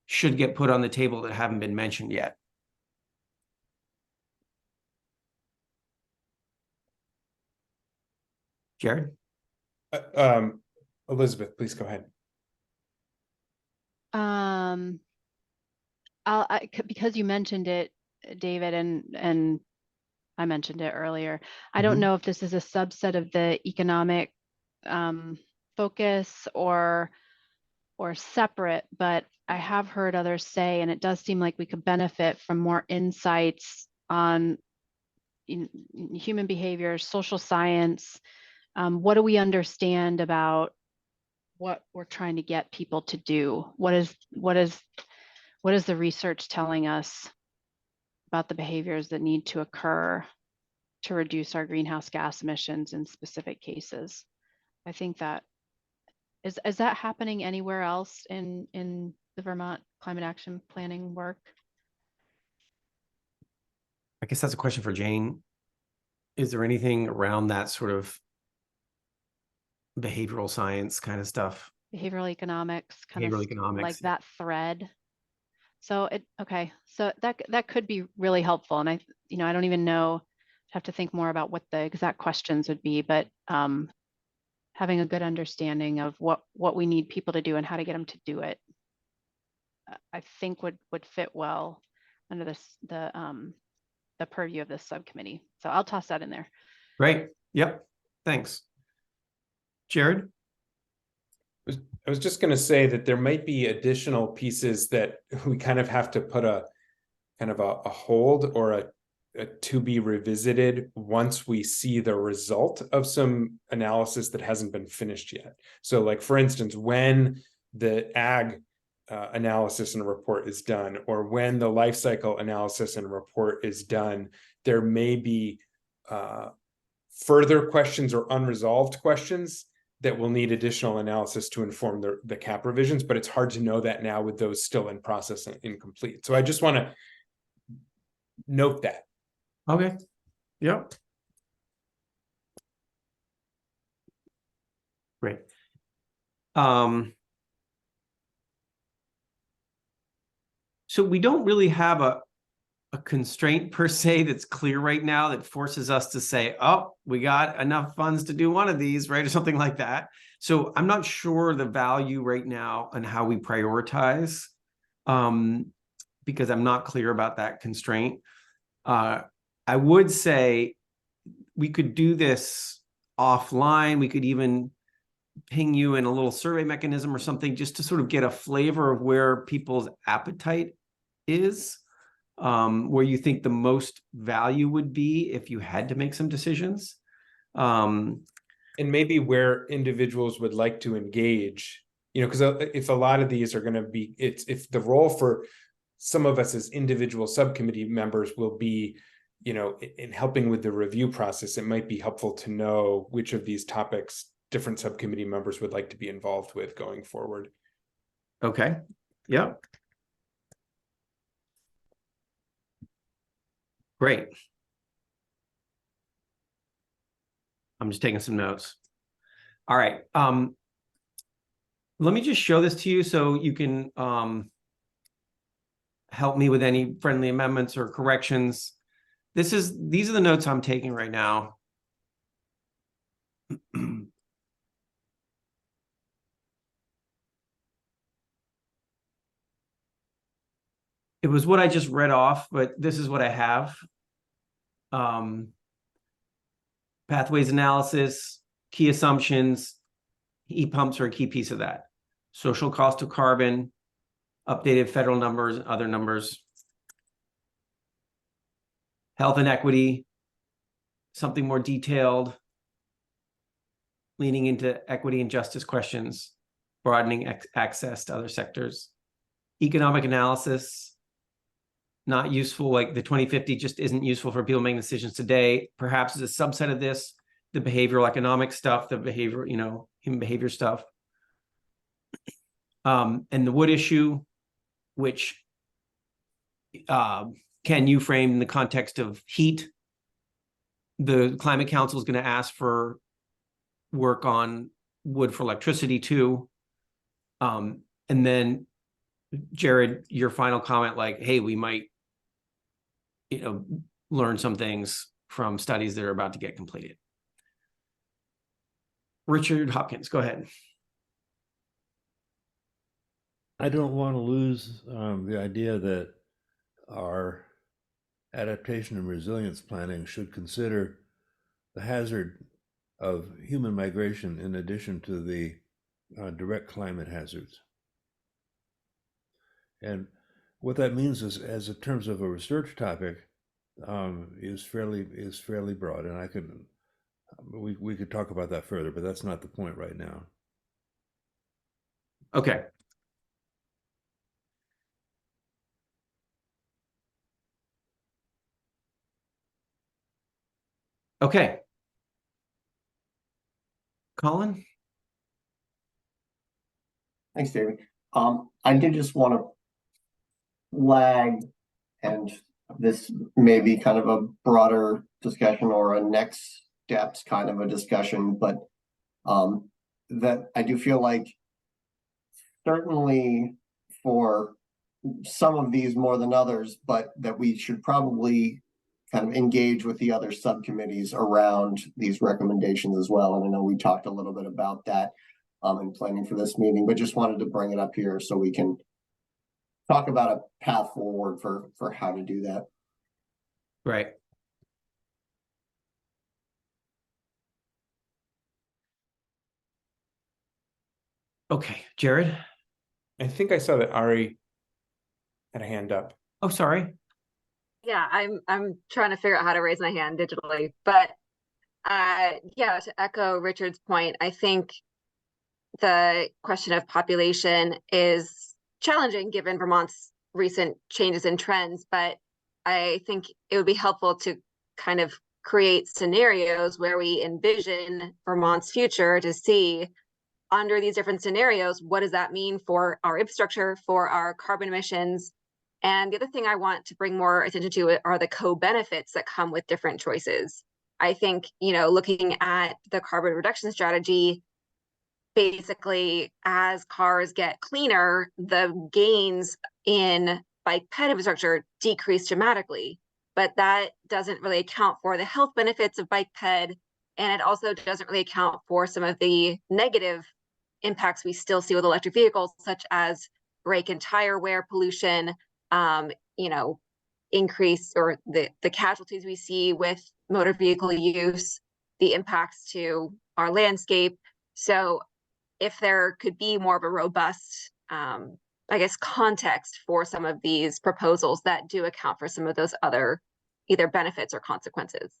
should get put on the table that haven't been mentioned yet? Jared? Elizabeth, please go ahead. Because you mentioned it, David, and I mentioned it earlier. I don't know if this is a subset of the economic focus or separate, but I have heard others say, and it does seem like we could benefit from more insights on human behavior, social science. What do we understand about what we're trying to get people to do? What is the research telling us about the behaviors that need to occur to reduce our greenhouse gas emissions in specific cases? I think that is that happening anywhere else in the Vermont climate action planning work? I guess that's a question for Jane. Is there anything around that sort of behavioral science kind of stuff? Behavioral economics, Behavioral economics, like that thread. So so that could be really helpful. And I don't even know, have to think more about what the exact questions would be, but having a good understanding of what we need people to do and how to get them to do it, I think would fit well under the purview of this subcommittee. So I'll toss that in there. Right. Yep. Thanks. Jared? I was just going to say that there might be additional pieces that we kind of have to put a hold or a to be revisited once we see the result of some analysis that hasn't been finished yet. So, like, for instance, when the ag analysis and report is done, or when the life cycle analysis and report is done, there may be further questions or unresolved questions that will need additional analysis to inform the cap revisions, but it's hard to know that now with those still in process and incomplete. So I just want to note that. Okay. Yep. Great. So we don't really have a constraint per se that's clear right now that forces us to say, oh, we got enough funds to do one of these, right? Or something like that. So I'm not sure the value right now on how we prioritize, because I'm not clear about that constraint. I would say we could do this offline. We could even ping you in a little survey mechanism or something just to sort of get a flavor of where people's appetite is. Where you think the most value would be if you had to make some decisions. And maybe where individuals would like to engage, because if a lot of these are going to be, if the role for some of us as individual subcommittee members will be, in helping with the review process, it might be helpful to know which of these topics different subcommittee members would like to be involved with going forward. Okay. Yeah. Great. I'm just taking some notes. All right. Let me just show this to you so you can help me with any friendly amendments or corrections. These are the notes I'm taking right now. It was what I just read off, but this is what I have. Pathways analysis, key assumptions, heat pumps are a key piece of that. social cost of carbon, updated federal numbers, and other numbers, health and equity, something more detailed, leaning into equity and justice questions, broadening access to other sectors, economic analysis, not useful, like the 2050 just isn't useful for people making decisions today. Perhaps as a subset of this, the behavioral economic stuff, the behavior, human behavior stuff. And the wood issue, which can you frame in the context of heat? The Climate Council is going to ask for work on wood for electricity too. And then Jared, your final comment, like, hey, we might, learn some things from studies that are about to get completed. Richard Hopkins, go ahead. I don't want to lose the idea that our adaptation and resilience planning should consider the hazard of human migration in addition to the direct climate hazards. And what that means is, as in terms of a research topic, is fairly broad, and we could talk about that further, but that's not the point right now. Okay. Okay. Colin? Thanks, David. I did just want to flag, and this may be kind of a broader discussion or a next steps kind of a discussion, but that I do feel like certainly for some of these more than others, but that we should probably kind of engage with the other subcommittees around these recommendations as well. And I know we talked a little bit about that in planning for this meeting, but just wanted to bring it up here so we can talk about a path forward for how to do that. Right. Okay, Jared. I think I saw that Ari had a hand up. Oh, sorry. Yeah, I'm trying to figure out how to raise my hand digitally, but yeah, to echo Richard's point, I think the question of population is challenging given Vermont's recent changes in trends, but I think it would be helpful to kind of create scenarios where we envision Vermont's future to see under these different scenarios, what does that mean for our infrastructure, for our carbon emissions? And the other thing I want to bring more attention to are the co-benefits that come with different choices. I think, looking at the carbon reduction strategy, basically as cars get cleaner, the gains in bike ped infrastructure decrease dramatically, but that doesn't really account for the health benefits of bike ped. And it also doesn't really account for some of the negative impacts we still see with electric vehicles, such as brake and tire wear pollution, increase or the casualties we see with motor vehicle use, the impacts to our landscape. So if there could be more of a robust, context for some of these proposals that do account for some of those other either benefits or consequences.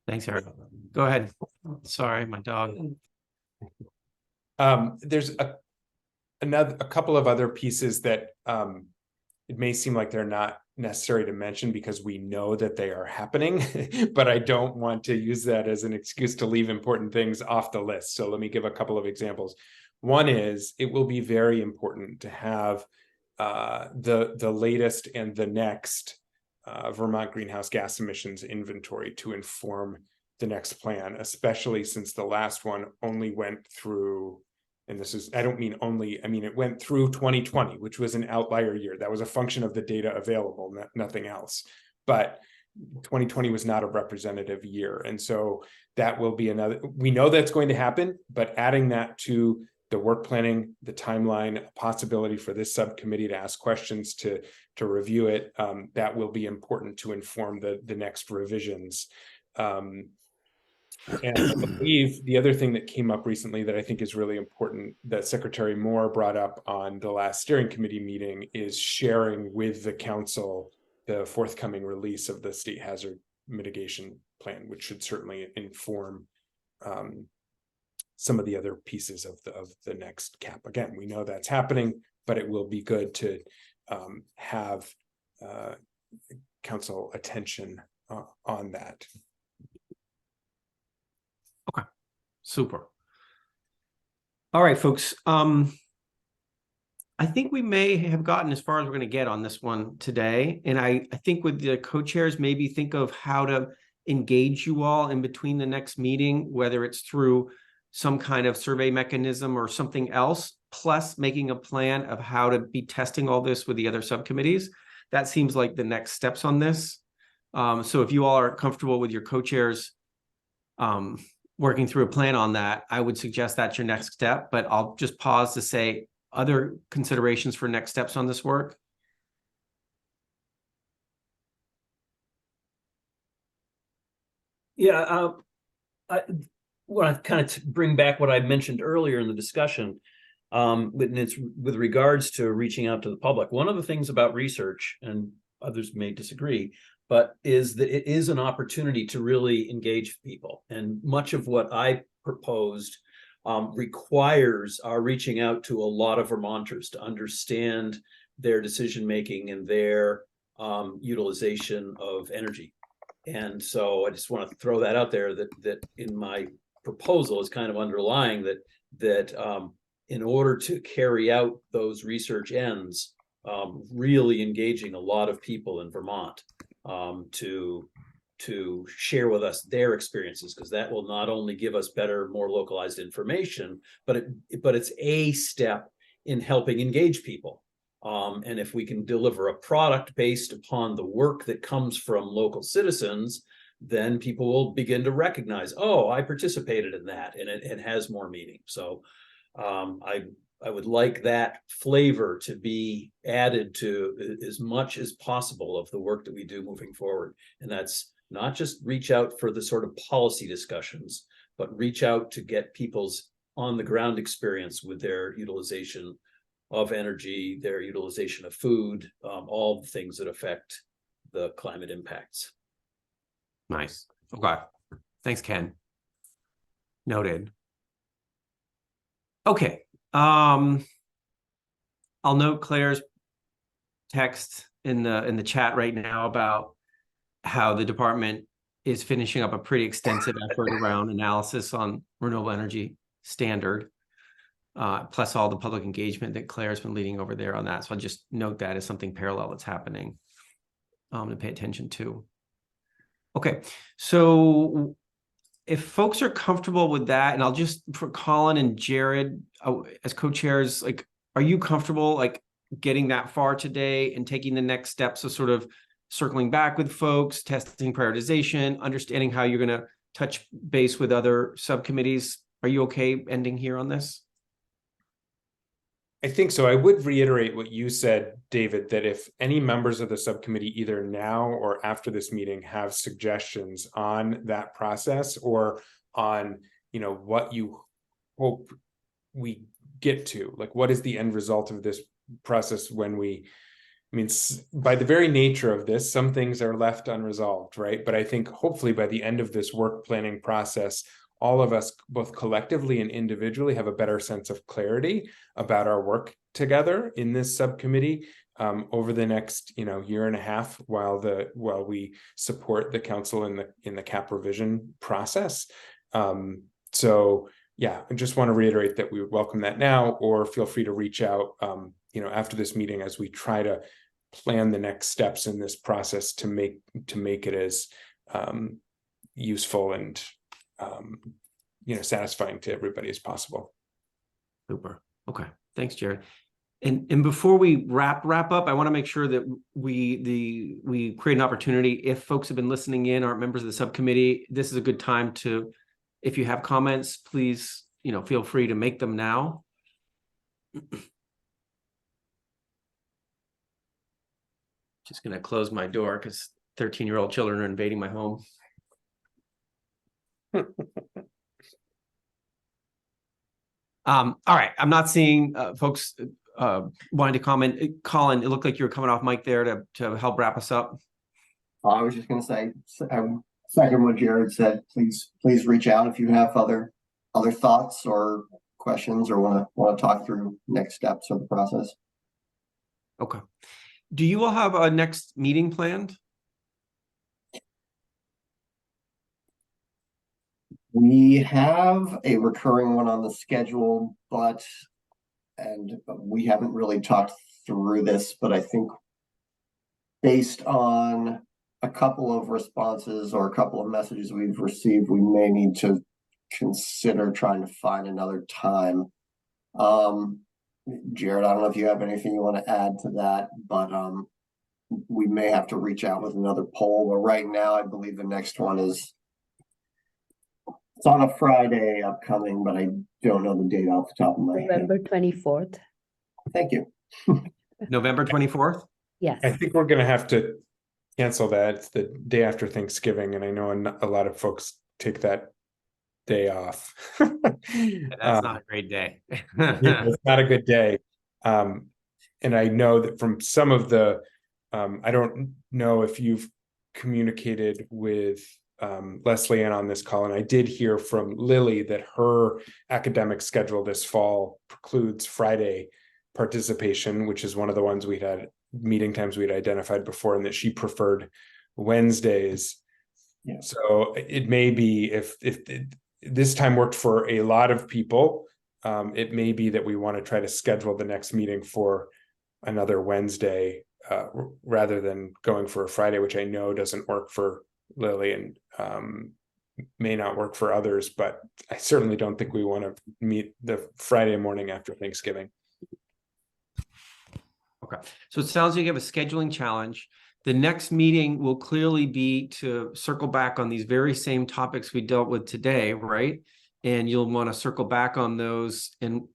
Thanks, Eric. Go ahead. Sorry, my dog. There's a couple of other pieces that it may seem like they're not necessary to mention because we know that they are happening, but I don't want to use that as an excuse to leave important things off the list. So let me give a couple of examples. One is it will be very important to have the latest and the next Vermont greenhouse gas emissions inventory to inform the next plan, especially since the last one only went through, and this is, I don't mean only, I mean, it went through 2020, which was an outlier year. That was a function of the data available, nothing else. But 2020 was not a representative year. And so that will be another, we know that's going to happen, but adding that to the work planning, the timeline, a possibility for this subcommittee to ask questions to review it. That will be important to inform the next revisions. And I believe the other thing that came up recently that I think is really important that Secretary Moore brought up on the last steering committee meeting is sharing with the council the forthcoming release of the state hazard mitigation plan, which should certainly inform some of the other pieces of the next cap. Again, we know that's happening, but it will be good to have council attention on that. Okay, super. All right, folks. I think we may have gotten as far as we're going to get on this one today. And I think with the co-chairs, maybe think of how to engage you all in between the next meeting, whether it's through some kind of survey mechanism or something else, plus making a plan of how to be testing all this with the other subcommittees. That seems like the next steps on this. So if you all are comfortable with your co-chairs working through a plan on that, I would suggest that's your next step, but I'll just pause to say other considerations for next steps on this work. Yeah, I want to kind of bring back what I mentioned earlier in the discussion, and it's with regards to reaching out to the public. One of the things about research, and others may disagree, but is that it is an opportunity to really engage people. And much of what I proposed requires our reaching out to a lot of Vermonters to understand their decision-making and their utilization of energy. And so I just want to throw that out there that in my proposal is kind of underlying that in order to carry out those research ends, really engaging a lot of people in Vermont to share with us their experiences, because that will not only give us better, more localized information, but it's a step in helping engage people. And if we can deliver a product based upon the work that comes from local citizens, then people will begin to recognize, oh, I participated in that, and it has more meaning. So I would like that flavor to be added to as much as possible of the work that we do moving forward. And that's not just reach out for the sort of policy discussions, but reach out to get people's on the ground experience with their utilization of energy, their utilization of food, all the things that affect the climate impacts. Nice. Okay. Thanks, Ken. Noted. Okay. I'll note Claire's text in the chat right now about how the department is finishing up a pretty extensive effort around analysis on renewable energy standard, plus all the public engagement that Claire's been leading over there on that. So I'll just note that as something parallel that's happening to pay attention to. Okay, so if folks are comfortable with that, and I'll just, for Colin and Jared as co-chairs, like, are you comfortable like getting that far today and taking the next steps of sort of circling back with folks, testing prioritization, understanding how you're going to touch base with other subcommittees? Are you okay ending here on this? I think so. I would reiterate what you said, David, that if any members of the subcommittee, either now or after this meeting, have suggestions on that process or on, what you hope we get to, like, what is the end result of this process when by the very nature of this, some things are left unresolved, right? But I think hopefully by the end of this work planning process, all of us, both collectively and individually, have a better sense of clarity about our work together in this subcommittee over the next, year and a half, while we support the council in the cap revision process. So yeah, I just want to reiterate that we would welcome that now, or feel free to reach out, after this meeting as we try to plan the next steps in this process to make it as useful and satisfying to everybody as possible. Super. Okay. Thanks, Jared. And before we wrap up, I want to make sure that we create an opportunity. If folks have been listening in, aren't members of the subcommittee, this is a good time to, if you have comments, please, feel free to make them now. Just going to close my door because 13-year-old children are invading my home. All right. I'm not seeing folks wanting to comment. Colin, it looked like you were coming off mic there to help wrap us up. I was just going to say, second what Jared said, please reach out if you have other thoughts or questions or want to talk through next steps of the process. Okay. Do you all have a next meeting planned? We have a recurring one on the schedule, and we haven't really talked through this, but I think based on a couple of responses or a couple of messages we've received, we may need to consider trying to find another time. Jared, I don't know if you have anything you want to add to that, but we may have to reach out with another poll. But right now, I believe the next one it's on a Friday upcoming, but I don't know the date off the top of my head. November 24th. Thank you. November 24th? Yes. I think we're going to have to cancel that. It's the day after Thanksgiving, and I know a lot of folks take that day off. That's not a great day. It's not a good day. And I know that from some of the, I don't know if you've communicated with Leslie Ann on this call, and I did hear from Lily that her academic schedule this fall precludes Friday participation, which is one of the ones we'd had meeting times we'd identified before, and that she preferred Wednesdays. Yeah. So it may be if this time worked for a lot of people, it may be that we want to try to schedule the next meeting for another Wednesday rather than going for a Friday, which I know doesn't work for Lily and may not work for others, but I certainly don't think we want to meet the Friday morning after Thanksgiving. Okay, so it sounds like you have a scheduling challenge. The next meeting will clearly be to circle back on these very same topics we dealt with today, right? And you'll want to circle back on those and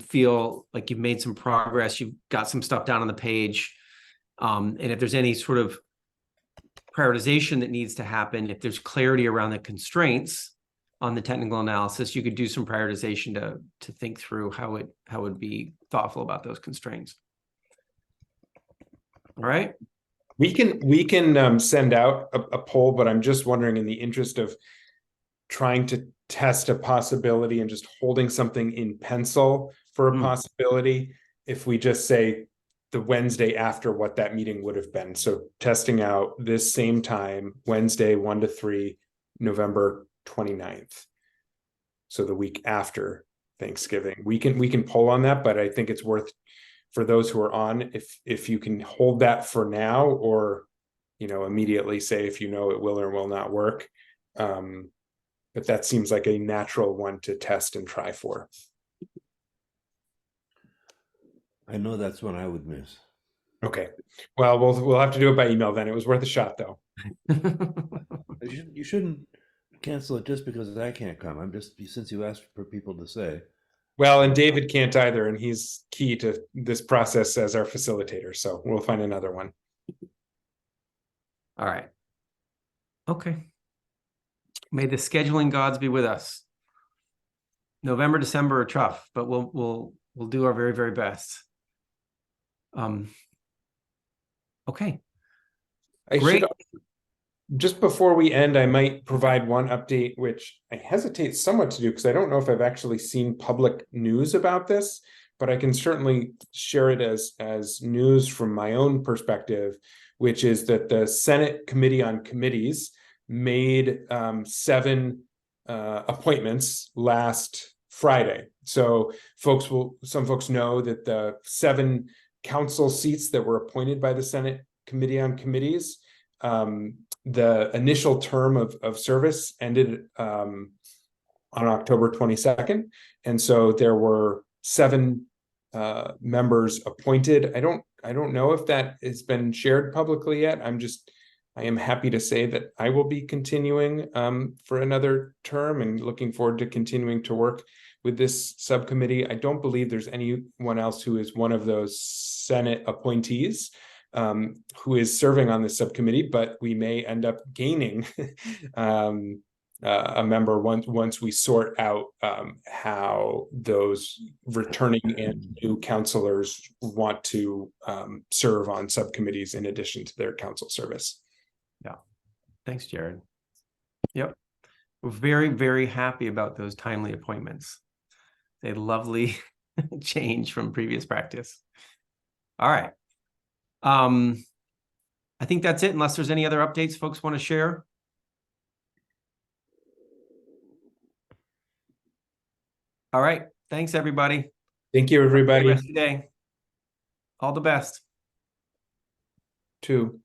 feel like you've made some progress. You've got some stuff down on the page. And if there's any sort of prioritization that needs to happen, if there's clarity around the constraints on the technical analysis, you could do some prioritization to think through how it would be thoughtful about those constraints. All right. We can send out a poll, but I'm just wondering, in the interest of trying to test a possibility and just holding something in pencil for a possibility, if we just say the Wednesday after what that meeting would have been. So testing out this same time, Wednesday 1 to 3, November 29th. So the week after Thanksgiving. We can poll on that, but I think it's worth, for those who are on, if you can hold that for now, or immediately say if it will or will not work. But that seems like a natural one to test and try for. I know that's one I would miss. Okay, well, we'll have to do it by email then. It was worth a shot, though. You shouldn't cancel it just because I can't come. Since you asked for people to say. Well, and David can't either, and he's key to this process as our facilitator. So we'll find another one. All right. Okay. May the scheduling gods be with us. November, December are tough, but we'll do our very, very best. Okay. Great. Just before we end, I might provide one update, which I hesitate somewhat to do because I don't know if I've actually seen public news about this, but I can certainly share it as news from my own perspective, which is that the Senate Committee on Committees made 7 appointments last Friday. So some folks know that the 7 council seats that were appointed by the Senate Committee on Committees, the initial term of service ended on October 22nd. And so there were 7 members appointed. I don't know if that has been shared publicly yet. I am happy to say that I will be continuing for another term and looking forward to continuing to work with this subcommittee. I don't believe there's anyone else who is one of those Senate appointees who is serving on this subcommittee, but we may end up gaining a member once we sort out how those returning and new counselors want to serve on subcommittees in addition to their council service. Yeah. Thanks, Jared. Yep. We're very, very happy about those timely appointments. A lovely change from previous practice. All right. I think that's it, unless there's any other updates folks want to share. All right. Thanks, everybody. Thank you, everybody. Have a good rest of the day. All the best. Too.